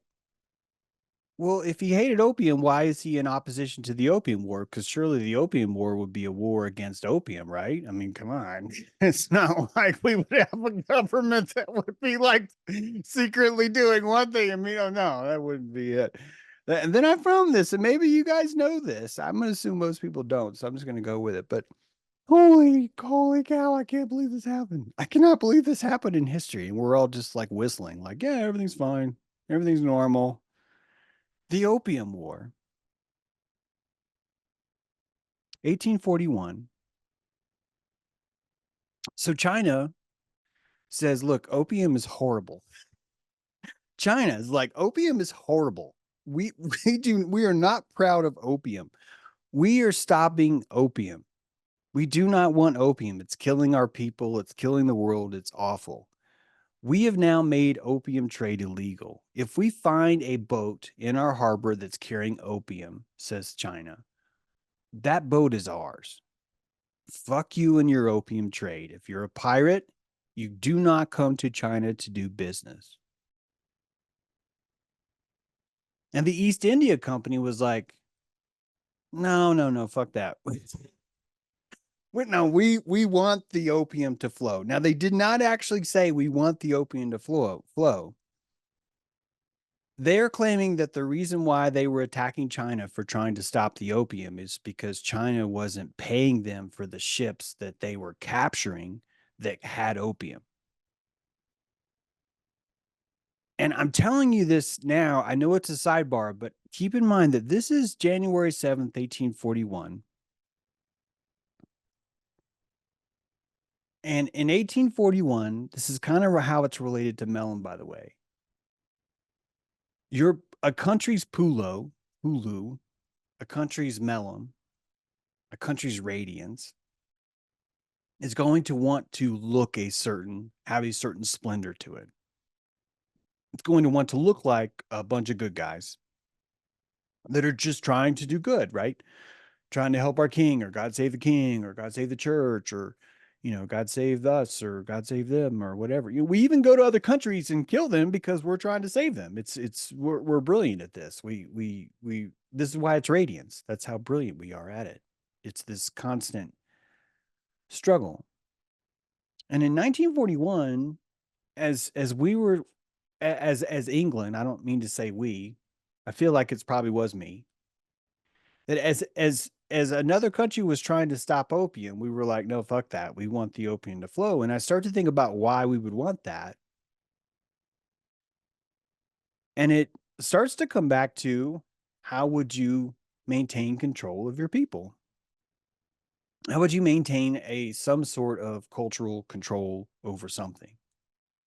well, if he hated opium, why is he in opposition to the Opium War? Because surely the Opium War would be a war against opium, right? I mean, come on. It's not like we would have a government that would be like secretly doing one thing. I mean, oh no, that wouldn't be it. And then I found this, and maybe you guys know this. I'm going to assume most people don't, so I'm just going to go with it. But holy cow, I can't believe this happened. I cannot believe this happened in history. And we're all just like whistling, like, yeah, everything's fine. Everything's normal. The Opium War, 1841. So China says, look, opium is horrible. China is like, opium is horrible. We are not proud of opium. We are stopping opium. We do not want opium. It's killing our people. It's killing the world. It's awful. We have now made opium trade illegal. If we find a boat in our harbor that's carrying opium, says China, that boat is ours. Fuck you and your opium trade. If you're a pirate, you do not come to China to do business. And the East India Company was like, no, fuck that. No, we want the opium to flow. Now, they did not actually say we want the opium to flow. They're claiming that the reason why they were attacking China for trying to stop the opium is because China wasn't paying them for the ships that they were capturing that had opium. And I'm telling you this now, I know it's a sidebar, but keep in mind that this is January 7th, 1841. And in 1841, this is kind of how it's related to Melam, by the way. A country's puluhtu, a country's Melam, a country's radiance is going to want to have a certain splendor to it. It's going to want to look like a bunch of good guys. that are just trying to do good, right? Trying to help our king, or God save the king, or God save the church, or, God save us, or God save them, or whatever. We even go to other countries and kill them because we're trying to save them. We're brilliant at this. This is why it's radiance. That's how brilliant we are at it. It's this constant struggle. And in 1941, as we were, as England, I don't mean to say we, I feel like it's probably was me, that as another country was trying to stop opium, we were like, no, fuck that. We want the opium to flow. And I started to think about why we would want that. And it starts to come back to, how would you maintain control of your people? How would you maintain some sort of cultural control over something?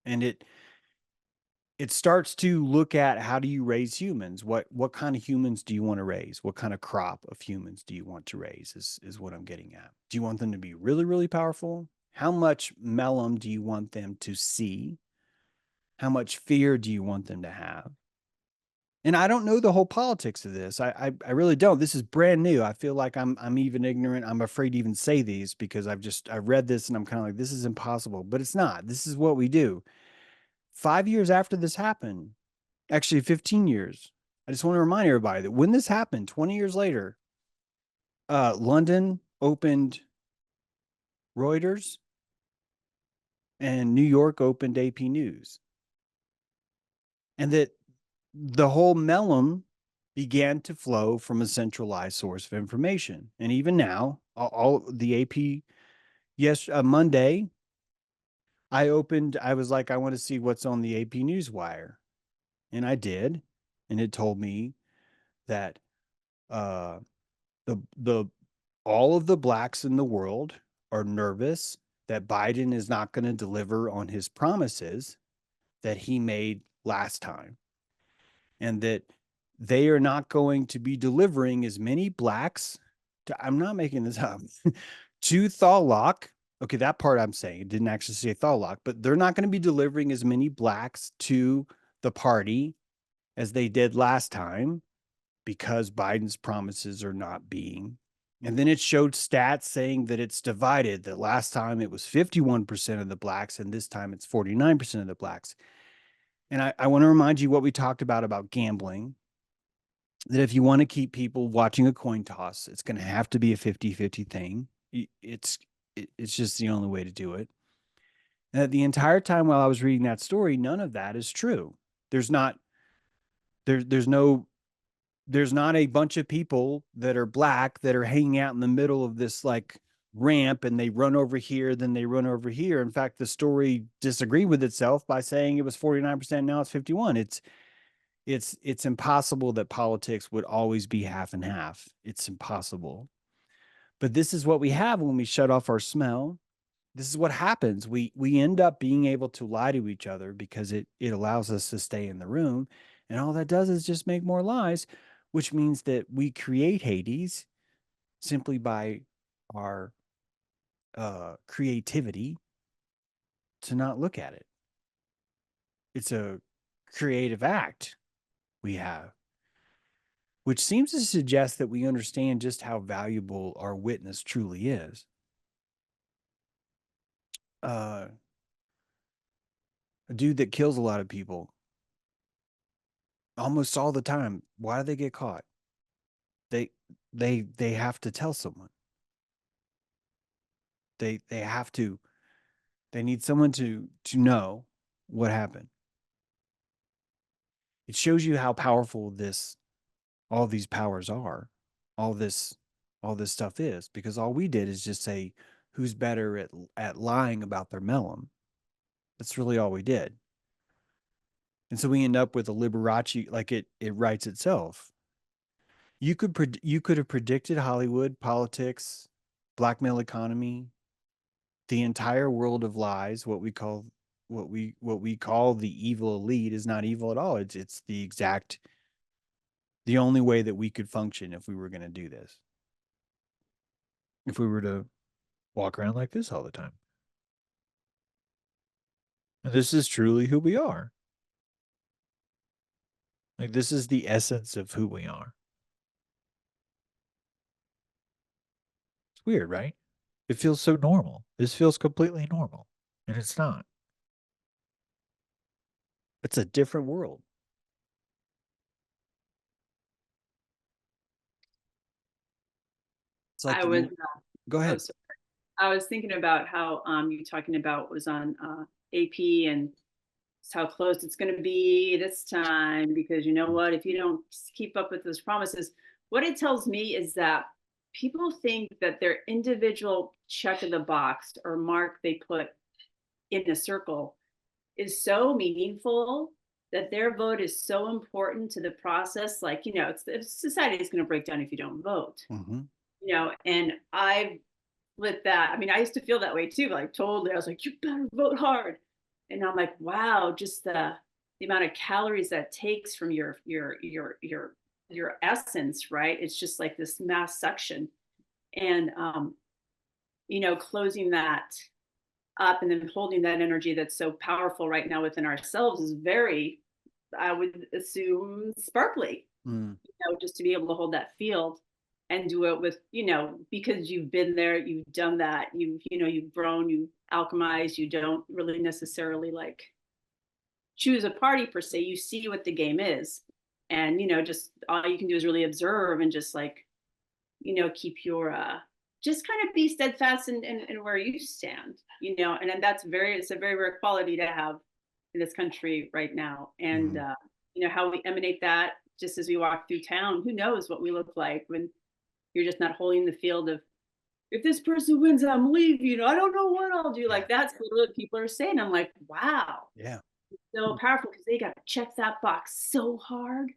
And it starts to look at, how do you raise humans? What kind of humans do you want to raise? What kind of crop of humans do you want to raise is what I'm getting at. Do you want them to be really, really powerful? How much melam do you want them to see? How much fear do you want them to have? And I don't know the whole politics of this. I really don't. This is brand new. I feel like I'm even ignorant. I'm afraid to even say these because I've read this and I'm kind of like, this is impossible, but it's not. This is what we do. 5 years after this happened, actually 15 years. I just want to remind everybody that when this happened, 20 years later, London opened Reuters and New York opened AP News. And that the whole melam began to flow from a centralized source of information. And even now, all the AP, Monday, I was like, I want to see what's on the AP Newswire. And I did. And it told me that the all of the blacks in the world are nervous that Biden is not going to deliver on his promises that he made last time, and that they are not going to be delivering as many blacks I'm not making this up, to Thawlock. Okay, that part I'm saying, it didn't actually say Thawlock, but they're not going to be delivering as many blacks to the party as they did last time, because Biden's promises are not being. And then it showed stats saying that it's divided, that last time it was 51% of the blacks and this time it's 49% of the blacks. And I want to remind you what we talked about gambling, that if you want to keep people watching a coin toss, it's going to have to be a 50-50 thing. It's just the only way to do it. And that the entire time while I was reading that story, none of that is true. There's not a bunch of people that are black that are hanging out in the middle of this like ramp, and they run over here, then they run over here. In fact, the story disagreed with itself by saying it was 49%, now it's 51. It's impossible that politics would always be half and half. It's impossible. But this is what we have when we shut off our smell. This is what happens. We end up being able to lie to each other because it allows us to stay in the room. And all that does is just make more lies, which means that we create Hades simply by our creativity to not look at it. It's a creative act we have, which seems to suggest that we understand just how valuable our witness truly is. A dude that kills a lot of people almost all the time, why do they get caught? They have to tell someone. They have to. They need someone to know what happened. It shows you how powerful all these powers are, all this stuff is, because all we did is just say who's better at lying about their melam. That's really all we did. And so we end up with a Liberace, like it writes itself. You could have predicted Hollywood, politics, blackmail economy, the entire world of lies. What we call the evil elite is not evil at all. It's the only way that we could function if we were going to do this. If we were to walk around like this all the time. And this is truly who we are. Like, this is the essence of who we are. It's weird, right? It feels so normal. This feels completely normal, and it's not. It's a different world. It's like I was, go oh, ahead. sorry. I was thinking about how you talking about was on AP and how close it's going to be this time, because you know what, if you don't keep up with those promises, what it tells me is that people think that their individual check of the box or mark they put in a circle is so meaningful, that their vote is so important to the process. Like, you know, society is going to break down if you don't vote. Mm-hmm. You know, and I with that, I mean, I used to feel that way too, like totally. I was like, you better vote hard. And I'm like, wow, just the amount of calories that takes from your essence, right? It's just like this mass suction. And you know, closing that up and then holding that energy that's so powerful right now within ourselves is very, I would assume, sparkly. Mm. You know, just to be able to hold that field and do it with, you know, because you've been there, you've done that, you know, you've grown, you alchemized, you don't really necessarily like choose a party per se. You see what the game is, and you know, just all you can do is really observe and just like, you know, keep your just kind of be steadfast in where you stand, you know. And then it's a very rare quality to have in this country right now. And you know, how we emanate that just as we walk through town. Who knows what we look like when you're just not holding the field of, if this person wins, I'm leaving. I don't know what I'll do. Like, that's what people are saying. I'm like, wow. Yeah. So powerful, because they got to check that box so hard.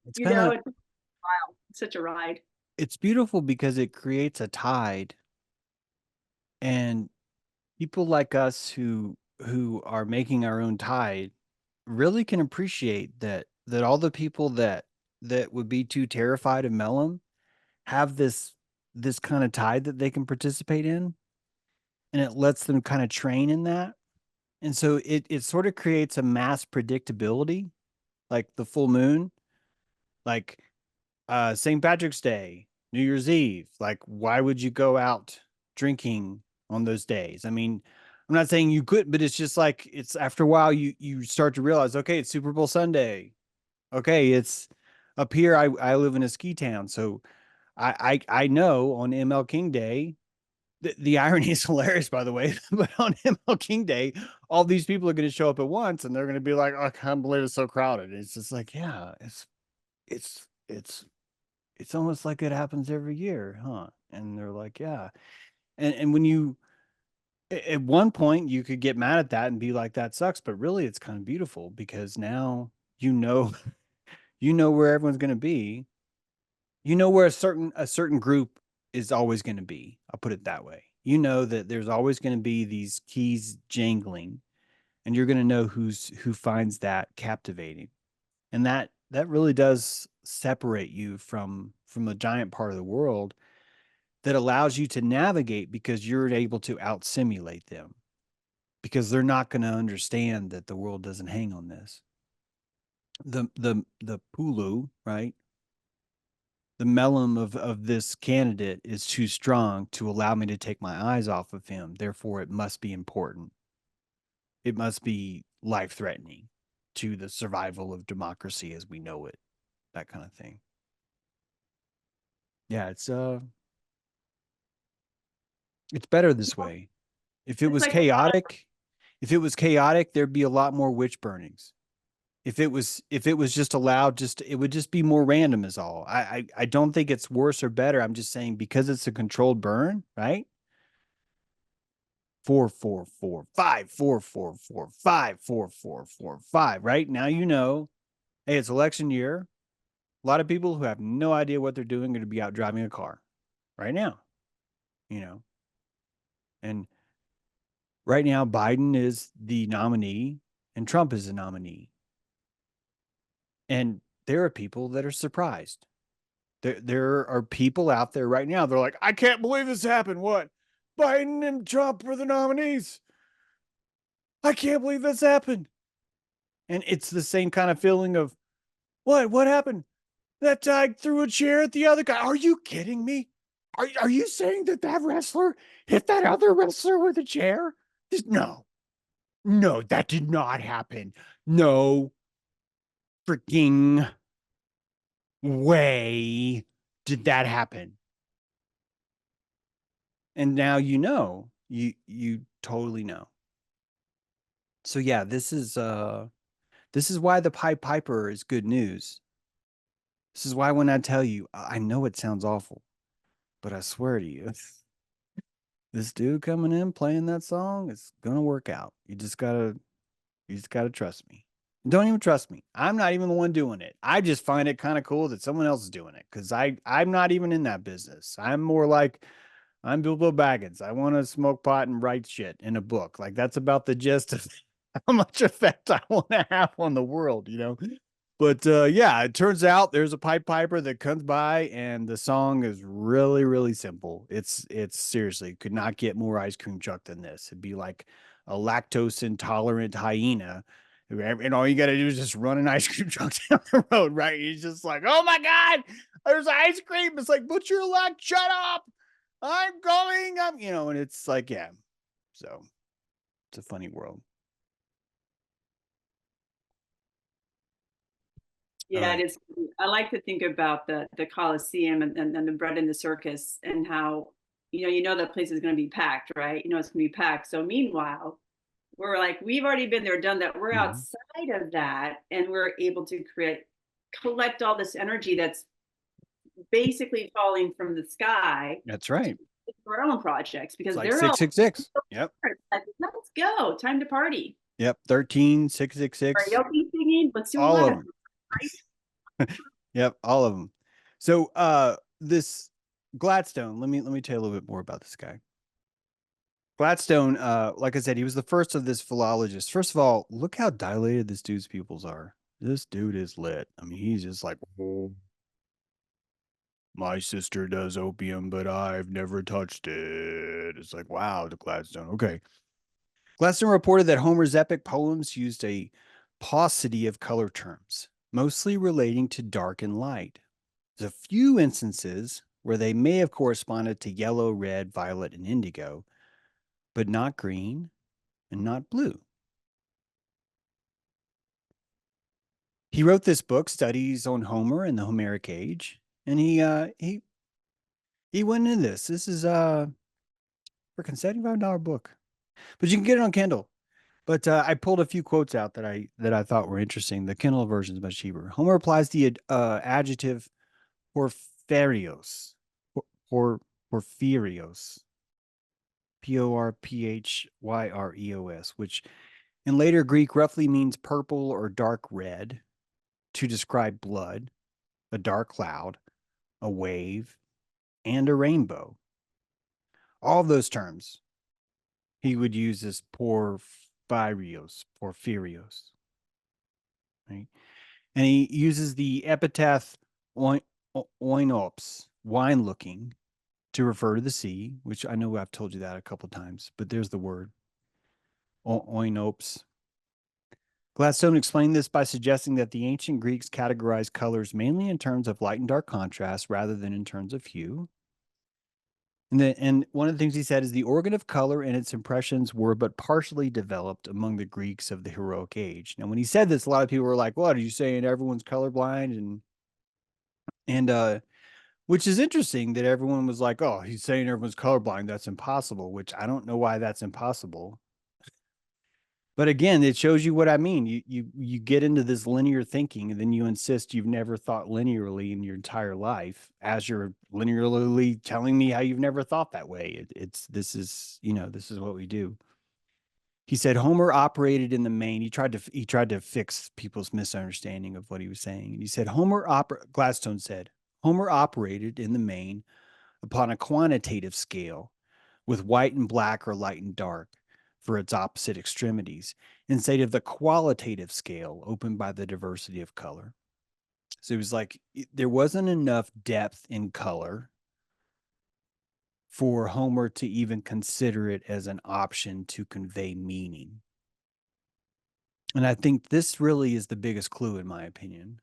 It's You kind know, of, it's wild. It's such a ride. it's beautiful because it creates a tide, and people like us who are making our own tide really can appreciate that all the people that would be too terrified of Melum have this kind of tide that they can participate in, and it lets them kind of train in that. And so it sort of creates a mass predictability, like the full moon, like St. Patrick's Day, New Year's Eve. Like, why would you go out drinking on those days? I mean, I'm not saying you could, but it's just like, it's after a while you start to realize, okay, it's Super Bowl Sunday. Okay, it's up here. I live in a ski town, so I know on ML King Day, the irony is hilarious, by the way, but on ML King Day, all these people are going to show up at once, and they're going to be like, oh, I can't believe it's so crowded. It's just like, yeah, it's it's almost like it happens every year, huh? And they're like, yeah. And when you, at one point you could get mad at that and be like, that sucks, but really it's kind of beautiful, because now you know you know where everyone's going to be. You know where a certain group is always going to be. I'll put it that way. You know that there's always going to be these keys jangling, and you're going to know who finds that captivating. And that really does separate you from a giant part of the world that allows you to navigate, because you're able to out simulate them, because they're not going to understand that the world doesn't hang on this. The pulu, right? The melam of this candidate is too strong to allow me to take my eyes off of him. Therefore, it must be important. It must be life threatening to the survival of democracy as we know it. That kind of thing. Yeah, it's better this way. If it It's was like, chaotic, there'd be a lot more witch burnings. If it was just allowed, it would just be more random is all. I don't think it's worse or better. I'm just saying, because it's a controlled burn, right? 4 4 4 5 4 4 4 5 4 4 4 5. Right now, hey, it's election year. A lot of people who have no idea what they're doing are going to be out driving a car right now, you know. And right now, Biden is the nominee and Trump is the nominee. And there are people that are surprised. There are people out there right now. They're like, I can't believe this happened. What? Biden and Trump were the nominees. I can't believe this happened. And it's the same kind of feeling of, what happened? That guy threw a chair at the other guy. Are you kidding me? Are you saying that that wrestler hit that other wrestler with a chair? No, no, that did not happen. No freaking way did that happen. And now you know, you totally know. So yeah, this is why the Pied Piper is good news. This is why when I tell you, I know it sounds awful, but I swear to you, this dude coming in playing that song, it's gonna work out. You just gotta trust me. Don't even trust me. I'm not even the one doing it. I just find it kind of cool that someone else is doing it because I'm not even in that business. I'm more like I'm Bilbo Baggins. I want to smoke pot and write shit in a book. Like that's about the gist of how much effect I want to have on the world, you know? But yeah, it turns out there's a Pied Piper that comes by and the song is really, really simple. It's seriously could not get more ice cream truck than this. It'd be like a lactose intolerant hyena. And all you got to do is just run an ice cream truck down the road, right? He's just like, oh my God, there's ice cream. It's like, but you're like, shut up. I'm going. You know, and it's like, yeah. So it's a funny world. Yeah, it is. I like to think about the Colosseum and the bread in the circus and how, you know that place is going to be packed, right? You know, it's going to be packed. So meanwhile, we're like, we've already been there, done that. We're outside of that and we're able to collect all this energy that's basically falling from the sky. That's right. For our own projects because it's like they're 666. Yep. Like, let's go. Time to party. Yep. 13, 666. Karaoke singing. Let's do all a lot of them. Right? Yep, all of them. So this Gladstone, let me tell you a little bit more about this guy. Gladstone, like I said, he was the first of this philologist. First of all, look how dilated this dude's pupils are. This dude is lit. I mean, he's just like, oh, my sister does opium, but I've never touched it. It's like, wow, the Gladstone. Okay. Gladstone reported that Homer's epic poems used a paucity of color terms, mostly relating to dark and light. There's a few instances where they may have corresponded to yellow, red, violet, and indigo, but not green and not blue. He wrote this book, Studies on Homer and the Homeric Age, and he went into this. This is a freaking $75 book, but you can get it on Kindle. But I pulled a few quotes out that I thought were interesting. The Kindle version is much cheaper. Homer applies the adjective porphyrios, porphyrios, porphyreos, which in later Greek roughly means purple or dark red to describe blood, a dark cloud, a wave, and a rainbow. All of those terms he would use as porphyrios, right? And he uses the epithet oinops, wine looking, to refer to the sea, which I know I've told you that a couple times, but there's the word oinops. Gladstone explained this by suggesting that the ancient Greeks categorized colors mainly in terms of light and dark contrast rather than in terms of hue. And one of the things he said is the organ of color and its impressions were but partially developed among the Greeks of the heroic age. Now, when he said this, a lot of people were like, "What are you saying? Everyone's colorblind?" And which is interesting that everyone was like, "Oh, he's saying everyone's colorblind. That's impossible." Which I don't know why that's impossible. But again, it shows you what I mean. You get into this linear thinking, and then you insist you've never thought linearly in your entire life, as you're linearly telling me how you've never thought that way. This is what we do. He said Homer operated in the main. He tried to fix people's misunderstanding of what he was saying. And he said Gladstone said Homer operated in the main upon a quantitative scale, with white and black or light and dark for its opposite extremities, instead of the qualitative scale opened by the diversity of color. So it was like there wasn't enough depth in color for Homer to even consider it as an option to convey meaning. And I think this really is the biggest clue, in my opinion,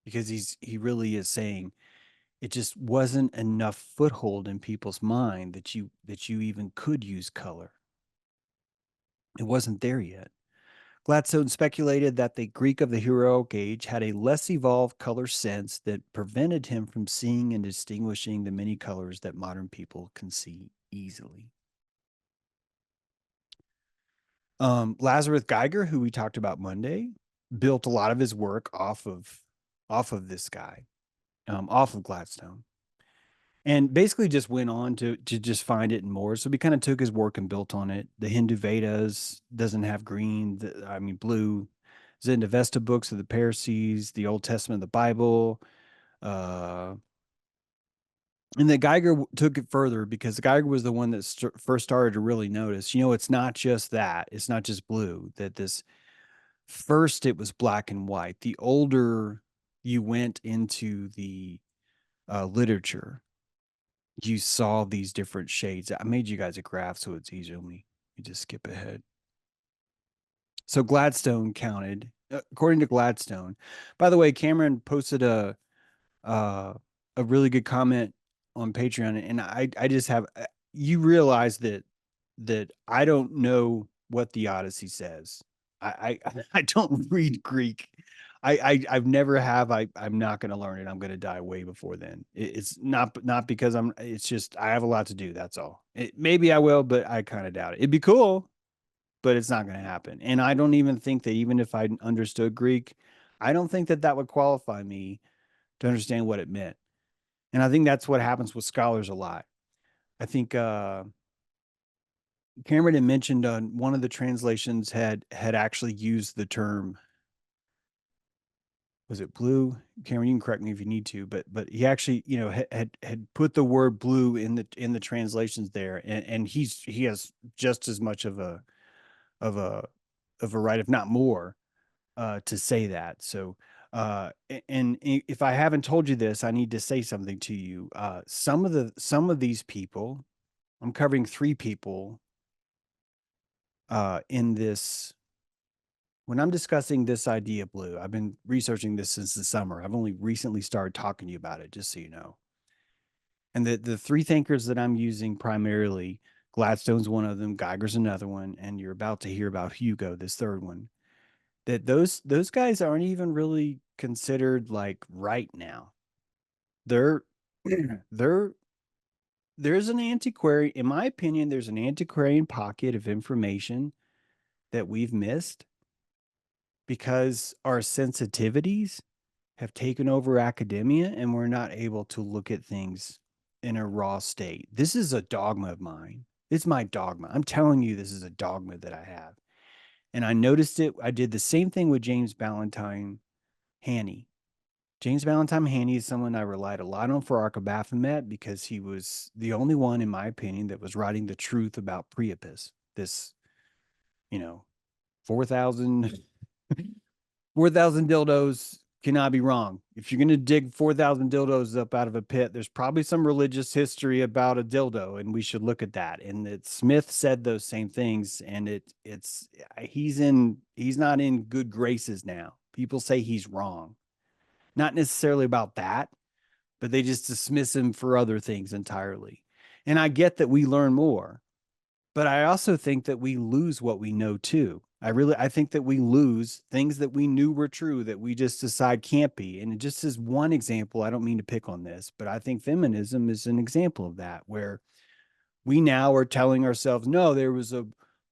because he really is saying It just wasn't enough foothold in people's mind that you even could use color. It wasn't there yet. Gladstone speculated that the Greek of the heroic age had a less evolved color sense that prevented him from seeing and distinguishing the many colors that modern people can see easily. Lazarus Geiger, who we talked about Monday, built a lot of his work off of this guy, off of Gladstone, and basically just went on to just find it and more. So we kind of took his work and built on it. The Hindu Vedas doesn't have green, blue. Zend-Avesta books of the Perseus, the Old Testament of the Bible. And the Geiger took it further because the Geiger was the one that first started to really notice, it's not just that. It's not just blue. That this first it was black and white. The older you went into the literature, you saw these different shades. I made you guys a graph so it's easier. Let me just skip ahead. So Gladstone counted, according to Gladstone. By the way, Cameron posted a really good comment on Patreon, and I just have, you realize that I don't know what the Odyssey says. I don't read Greek. I've never have. I'm not going to learn it. I'm going to die way before then. It's not because it's just I have a lot to do. That's all. Maybe I will, but I kind of doubt it. It'd be cool, but it's not going to happen. And I don't even think that even if I understood Greek, I don't think that would qualify me to understand what it meant. And I think that's what happens with scholars a lot. I think Cameron had mentioned on one of the translations had actually used the term, was it blue? Cameron, you can correct me if you need to, but he actually, had put the word blue in the translations there, and he has just as much of a right, if not more, to say that. So, and if I haven't told you this, I need to say something to you. Some of these people, I'm covering 3 people in this. When I'm discussing this idea of blue, I've been researching this since the summer. I've only recently started talking to you about it, just so you know. And the 3 thinkers that I'm using primarily, Gladstone's one of them, Geiger's another one, and you're about to hear about Hugo, this third one. That those guys aren't even really considered like right now. They're there's an antiquarian, in my opinion, there's an antiquarian pocket of information that we've missed because our sensitivities have taken over academia and we're not able to look at things in a raw state. This is a dogma of mine. It's my dogma. I'm telling you, this is a dogma that I have. And I noticed it. I did the same thing with James Ballantyne Haney. James Ballantyne Haney is someone I relied a lot on for Ark of Baphomet because he was the only one, in my opinion, that was writing the truth about Priapus. This, 4,000 dildos cannot be wrong. If you're going to dig 4,000 dildos up out of a pit, there's probably some religious history about a dildo, and we should look at that. And that Smith said those same things, and he's not in good graces now. People say he's wrong. Not necessarily about that, but they just dismiss him for other things entirely. And I get that we learn more, but I also think that we lose what we know too. I think that we lose things that we knew were true that we just decide can't be. And just as one example, I don't mean to pick on this, but I think feminism is an example of that, where we now are telling ourselves, no, there was a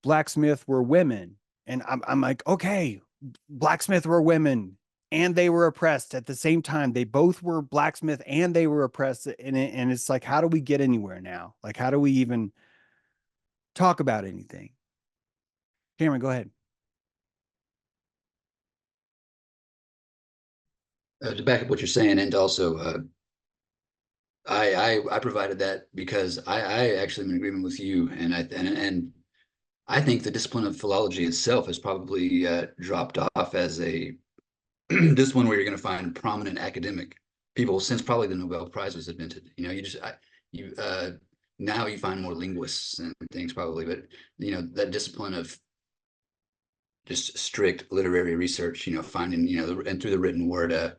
blacksmith were women. And I'm like, okay, blacksmith were women and they were oppressed at the same time. They both were blacksmith and they were oppressed. And it's like, how do we get anywhere now? Like, how do we even talk about anything? Cameron, go ahead. To back up what you're saying, and also I provided that because I actually am in agreement with you, and I think the discipline of philology itself has probably dropped off as a discipline where you're going to find prominent academic people since probably the Nobel Prize was invented. Now you find more linguists and things probably, but that discipline of just strict literary research, finding and through the written word,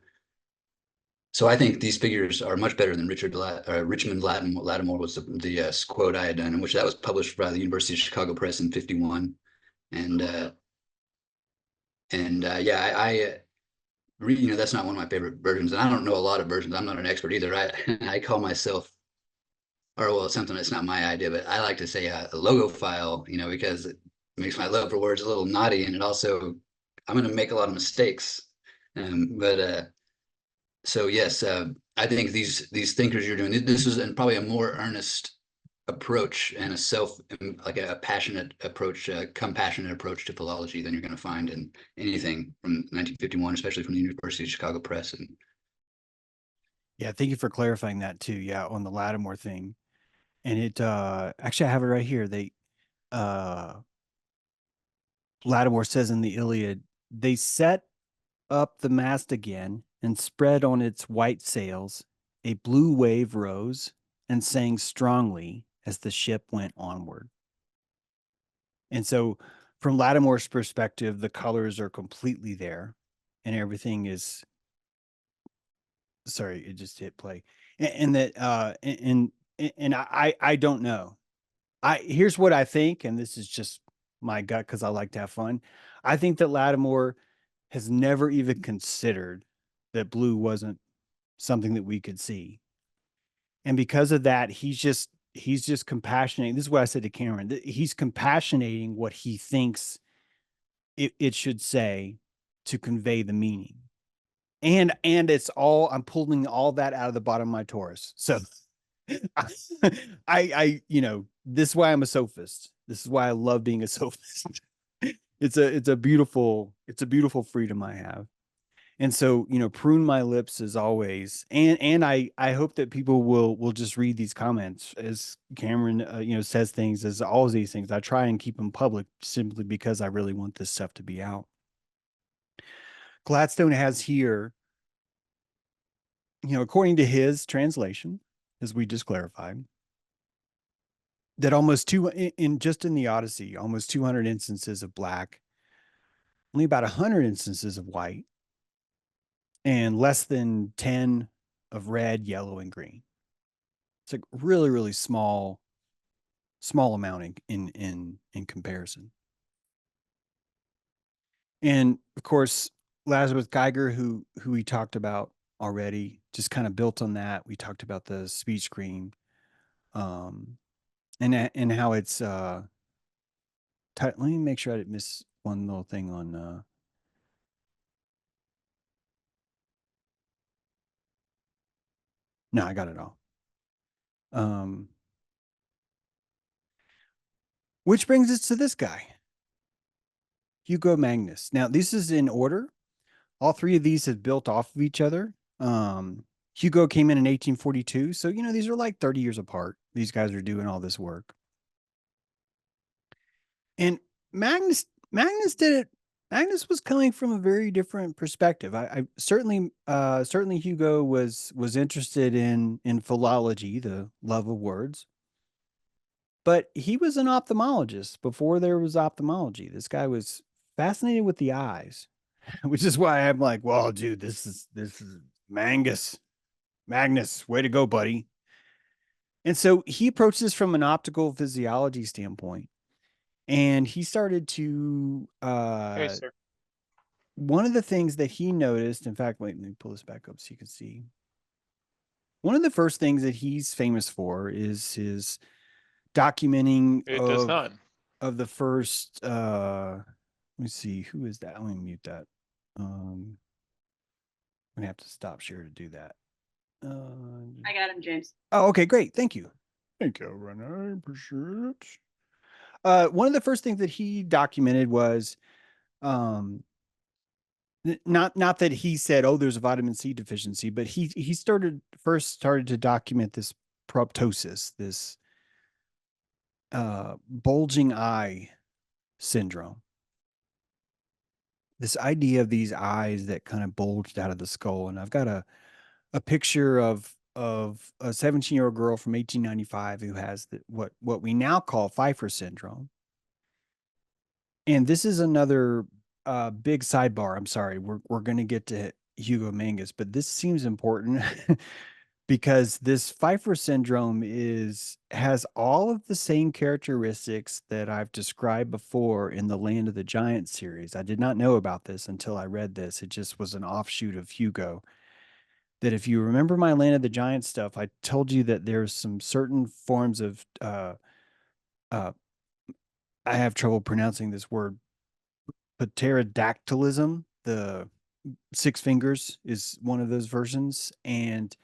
So I think these figures are much better than Richmond Lattimore was the quote I had done, in which that was published by the University of Chicago Press in '51. And yeah, that's not one of my favorite versions, and I don't know a lot of versions. I'm not an expert either. I call myself, or well, something that's not my idea, but I like to say a logophile, because it makes my love for words a little naughty, and it also, I'm going to make a lot of mistakes. So yes, I think these thinkers you're doing, this is probably a more earnest approach and like a passionate approach, compassionate approach to philology than you're going to find in anything from 1951, especially from the University of Chicago Press. And Yeah, thank you for clarifying that too. Yeah, on the Lattimore thing. And it actually I have it right here. Lattimore says in the Iliad, they set up the mast again and spread on its white sails. A blue wave rose and sang strongly as the ship went onward. And so, from Lattimore's perspective, the colors are completely there and everything is. Sorry, it just hit play. And that, and I don't know. Here's what I think, and this is just my gut because I like to have fun. I think that Lattimore has never even considered that blue wasn't something that we could see. And because of that, he's just compassionating. This is what I said to Cameron. He's compassionating what he thinks it should say to convey the meaning. And it's all, I'm pulling all that out of the bottom of my Taurus. So I this is why I'm a sophist. This is why I love being a sophist. It's a beautiful freedom I have. And so, prune my lips as always. And I hope that people will just read these comments as Cameron, says things, as all of these things. I try and keep them public simply because I really want this stuff to be out. Gladstone has here, according to his translation, as we just clarified, that just in the Odyssey, almost 200 instances of black, only about 100 instances of white, and less than 10 of red, yellow, and green. It's like really, really small amount in comparison. And of course, Lazarus Geiger, who we talked about already, just kind of built on that. We talked about the speech screen, and how it's let me make sure I didn't miss one little thing on no, I got it all. Which brings us to this guy, Hugo Magnus. Now, this is in order. All three of these have built off of each other. Hugo came in 1842. So, these are like 30 years apart. These guys are doing all this work. And Magnus did it. Magnus was coming from a very different perspective. I certainly Hugo was interested in philology, the love of words. But he was an ophthalmologist before there was ophthalmology. This guy was fascinated with the eyes, which is why I'm like, well, dude, this is Magnus, way to go, buddy. And so he approached this from an optical physiology standpoint. And he started to, Hey, sir. one of the things that he noticed, in fact, wait, let me pull this back up so you can see. One of the first things that he's famous for is his documenting It does not. of the first, let me see, who is that? Let me mute that. I'm gonna have to stop share to do that. I got him, James. Oh, okay, great. Thank you. Thank you, Renee. Appreciate it. One of the first things that he documented was, not that he said, oh, there's a vitamin C deficiency, but he started to document this proptosis, this bulging eye syndrome. This idea of these eyes that kind of bulged out of the skull. And I've got a picture of a 17-year-old girl from 1895 who has what we now call Pfeiffer syndrome. And this is another big sidebar. I'm sorry. We're going to get to Hugo Mangus, but this seems important because this Pfeiffer syndrome has all of the same characteristics that I've described before in the Land of the Giants series. I did not know about this until I read this. It just was an offshoot of Hugo. That if you remember my Land of the Giants stuff, I told you that there's some certain forms of I have trouble pronouncing this word, pterodactylism. The six fingers is one of those versions, and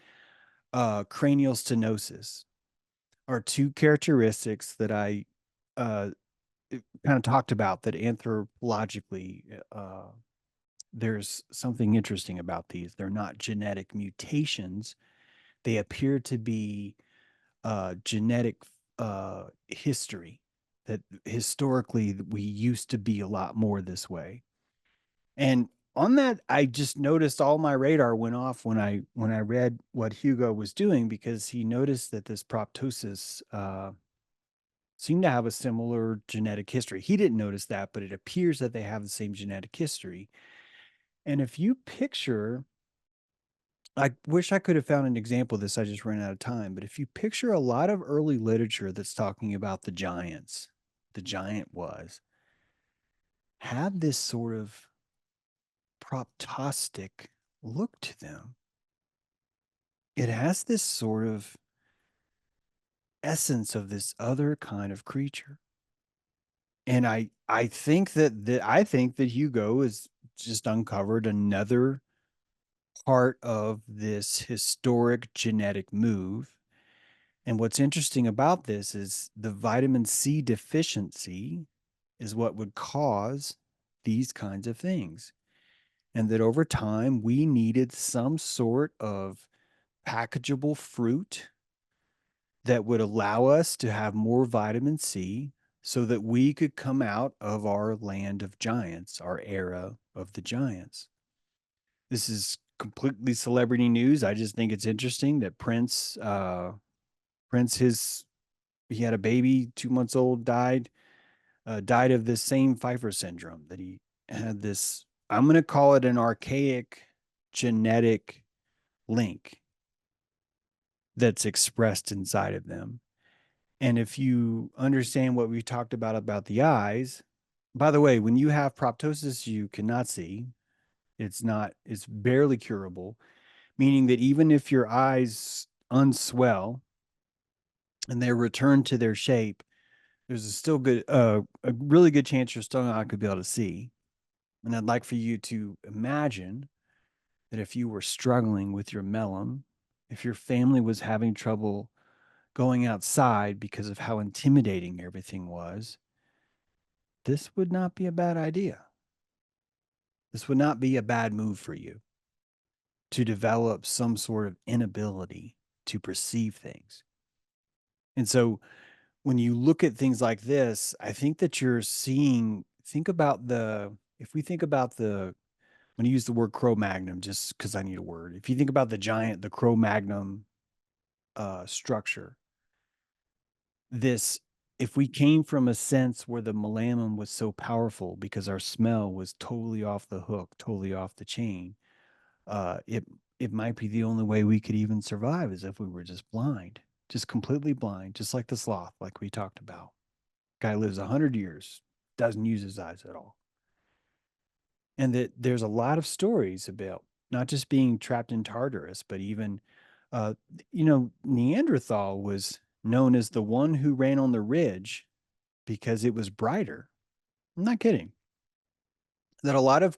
cranial stenosis are two characteristics that I kind of talked about, that anthropologically there's something interesting about these. They're not genetic mutations. They appear to be genetic history, that historically we used to be a lot more this way. And on that, I just noticed all my radar went off when I read what Hugo was doing, because he noticed that this proptosis seemed to have a similar genetic history. He didn't notice that, but it appears that they have the same genetic history. And if you picture, I wish I could have found an example of this, I just ran out of time, but if you picture a lot of early literature that's talking about the giants, the giant had this sort of proptostic look to them. It has this sort of essence of this other kind of creature. And I think that Hugo has just uncovered another part of this historic genetic move. And what's interesting about this is the vitamin C deficiency is what would cause these kinds of things. And that over time, we needed some sort of packageable fruit that would allow us to have more vitamin C so that we could come out of our land of giants, our era of the giants. This is completely celebrity news. I just think it's interesting that Prince, he had a baby, 2 months old, died of this same Pfeiffer syndrome, that he had this, I'm going to call it an archaic genetic link that's expressed inside of them. And if you understand what we talked about the eyes, by the way, when you have proptosis, you cannot see. It's barely curable, meaning that even if your eyes unswell and they return to their shape, there's a really good chance you're still not going to be able to see. And I'd like for you to imagine that if you were struggling with your melam, if your family was having trouble going outside because of how intimidating everything was, this would not be a bad idea. This would not be a bad move for you, to develop some sort of inability to perceive things. And so when you look at things like this, I think that you're seeing, if we think about I'm going to use the word Cro-Magnon just because I need a word. If you think about the Cro-Magnon structure, if we came from a sense where the melammu was so powerful because our smell was totally off the hook, totally off the chain, it might be the only way we could even survive, is if we were just blind, just completely blind, just like the sloth, like we talked about. Guy lives 100 years, doesn't use his eyes at all. And that there's a lot of stories about not just being trapped in Tartarus, but even, Neanderthal was known as the one who ran on the ridge because it was brighter. I'm not kidding. That a lot of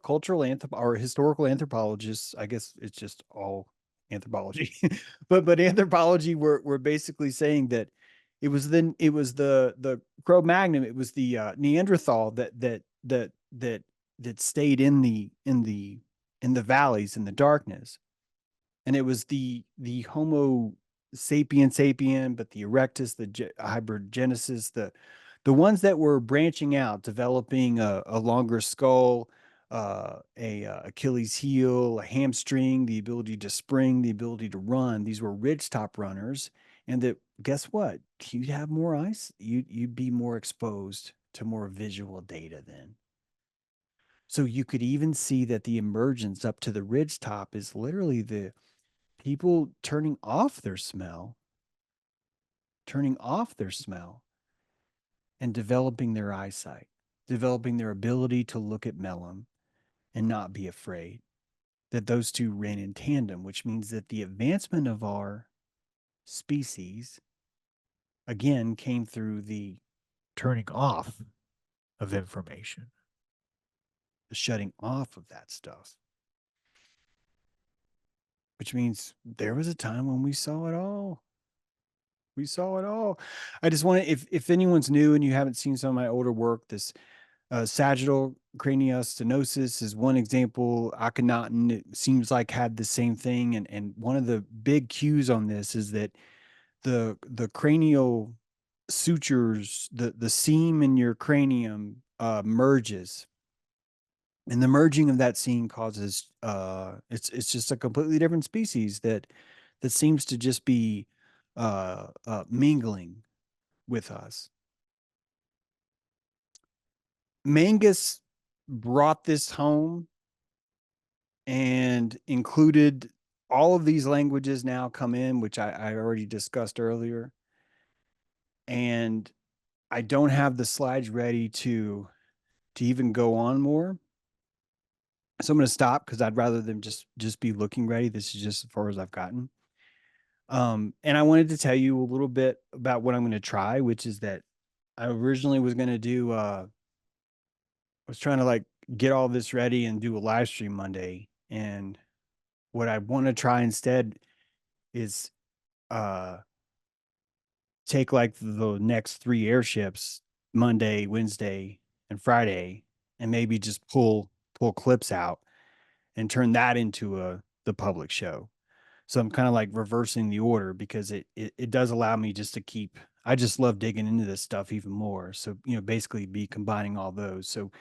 or historical anthropologists, I guess it's just all anthropology, but anthropology were basically saying that it was the Cro-Magnon, it was the Neanderthal that stayed in the valleys in the darkness, and it was the Homo sapien, but the erectus, the hypergenesis, the ones that were branching out, developing a longer skull, a Achilles heel, a hamstring, the ability to spring, the ability to run. These were ridgetop runners, and that, guess what? You'd have more eyes. You'd be more exposed to more visual data then. So you could even see that the emergence up to the ridge top is literally the people turning off their smell and developing their eyesight, developing their ability to look at Melam and not be afraid. That those two ran in tandem, which means that the advancement of our species again came through the Turning off of information. shutting off of that stuff. Which means there was a time when we saw it all. We saw it all. I just want to, if anyone's new and you haven't seen some of my older work, this sagittal craniostenosis is one example. Akhenaten, it seems like, had the same thing. And one of the big cues on this is that the cranial sutures, the seam in your cranium merges. And the merging of that seam causes it's just a completely different species that seems to just be mingling with us. Mangus brought this home and included all of these languages now come in, which I already discussed earlier. And I don't have the slides ready to even go on more. So I'm going to stop because I'd rather them just be looking ready. This is just as far as I've gotten. And I wanted to tell you a little bit about what I'm going to try, which is that I originally was going to do, I was trying to like get all this ready and do a live stream Monday. And what I want to try instead is take like the next 3 airships, Monday, Wednesday, and Friday, and maybe just pull clips out and turn that into the public show. So I'm kind of like reversing the order because it does allow me just to keep, I just love digging into this stuff even more. So, basically be combining all those. So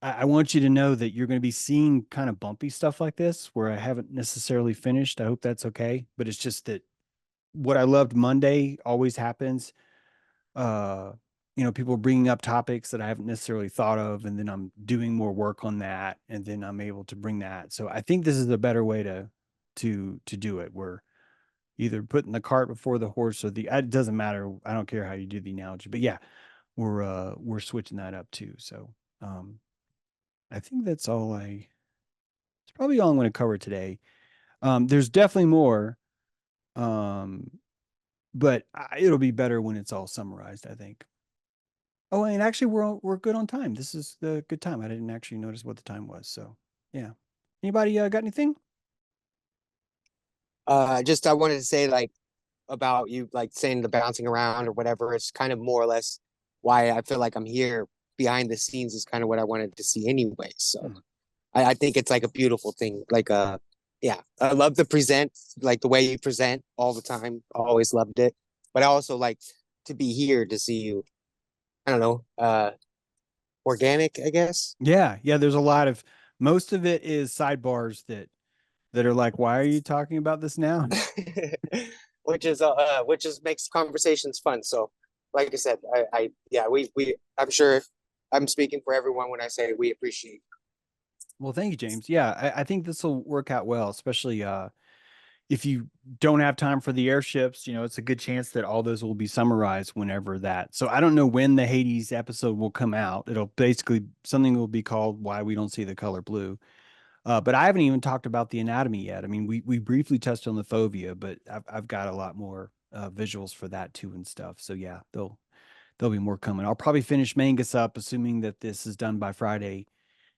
I want you to know that you're going to be seeing kind of bumpy stuff like this where I haven't necessarily finished. I hope that's okay. But it's just that what I loved Monday always happens. People bringing up topics that I haven't necessarily thought of, and then I'm doing more work on that, and then I'm able to bring that. So I think this is a better way to do it. We're either putting the cart before the horse, or it doesn't matter. I don't care how you do the analogy, but yeah, we're switching that up too. So I think that's all it's probably all I'm going to cover today. There's definitely more. But it'll be better when it's all summarized, I think. Oh, and actually, we're good on time. This is the good time. I didn't actually notice what the time was. So, yeah. Anybody got anything? Just I wanted to say like about you like saying the bouncing around or whatever. It's kind of more or less why I feel like I'm here behind the scenes is kind of what I wanted to see anyway. So I think it's like a beautiful thing. Like yeah, I love to present like the way you present all the time. Always loved it. But I also like to be here to see you. I don't know, organic, I guess. Yeah, yeah. There's a lot of most of it is sidebars that are like, why are you talking about this now? which is makes conversations fun. So like I said, I yeah, we I'm sure I'm speaking for everyone when I say we appreciate. Well, thank you, James. Yeah, I think this will work out well, especially if you don't have time for the airships. It's a good chance that all those will be summarized whenever that. So I don't know when the Hades episode will come out. It'll basically something will be called "Why We Don't See the Color Blue." But I haven't even talked about the anatomy yet. I mean, we briefly touched on the fovea, but I've got a lot more visuals for that too and stuff. So yeah, there'll be more coming. I'll probably finish Mangus up, assuming that this is done by Friday,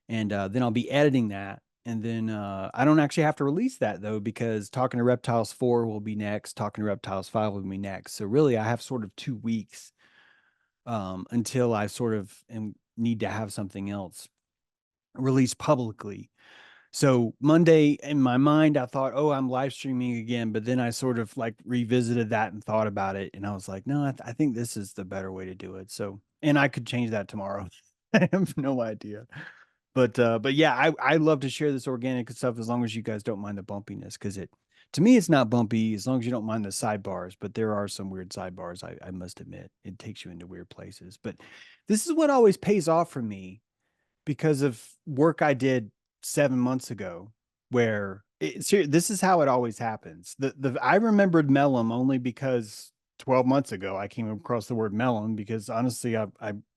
and then I'll be editing that. And then I don't actually have to release that though, because Talking to Reptiles 4 will be next. Talking to Reptiles 5 will be next. So really, I have sort of 2 weeks until I sort of need to have something else released publicly. So Monday in my mind, I thought, oh, I'm live streaming again. But then I sort of like revisited that and thought about it. And I was like, no, I think this is the better way to do it. So, and I could change that tomorrow. I have no idea. But yeah, I love to share this organic stuff as long as you guys don't mind the bumpiness, because to me, it's not bumpy as long as you don't mind the sidebars, but there are some weird sidebars. I must admit, it takes you into weird places, but this is what always pays off for me, because of work I did 7 months ago, where this is how it always happens. I remembered Melam only because 12 months ago I came across the word Melam, because honestly I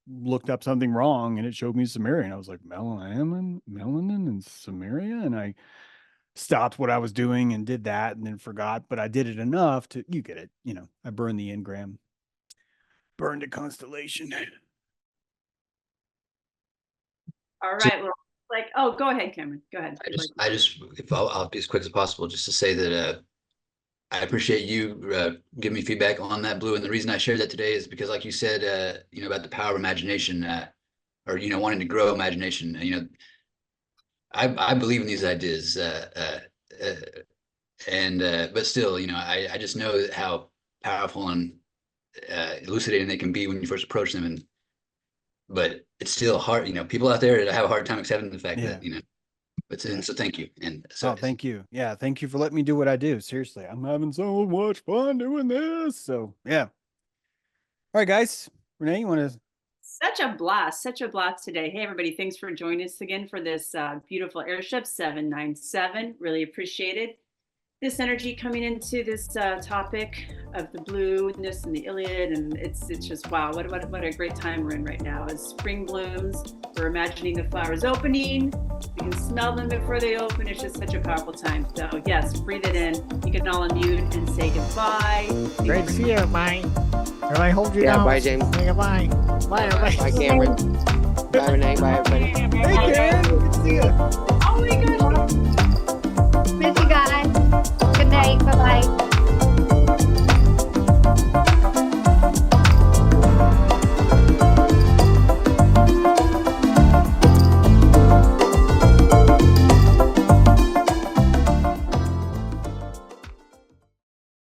looked up something wrong and it showed me Sumerian. I was like, melanin and Sumeria, and I stopped what I was doing and did that and then forgot, but I did it enough to, you get it, I burned the engram, burned a constellation. All right. Well, oh, go ahead, Cameron. Go ahead. If I'll be as quick as possible, just to say that I appreciate you giving me feedback on that, Blue. And the reason I shared that today is because, like you said, about the power of imagination, or wanting to grow imagination. I believe in these ideas, but still, I just know how powerful and elucidating they can be when you first approach them, but it's still hard. People out there have a hard time accepting the fact that so thank you. And so thank you. Yeah, thank you for letting me do what I do. Seriously, I'm having so much fun doing this. So yeah. All right, guys. Renee, you want to? Such a blast today. Hey, everybody, thanks for joining us again for this beautiful airship 797. Really appreciate it. This energy coming into this topic of the blueness and the Iliad, and it's just wow, what a great time we're in right now. As spring blooms, we're imagining the flowers opening. We can smell them before they open. It's just such a powerful time. So yes, breathe it in. You can all unmute and say goodbye. Great to see you. Bye. Everybody hold you Yeah, down. bye, James. Say goodbye. Bye, everybody. Bye, Cameron. Bye, Renee. Bye, everybody. Hey, Karen. Good to see you.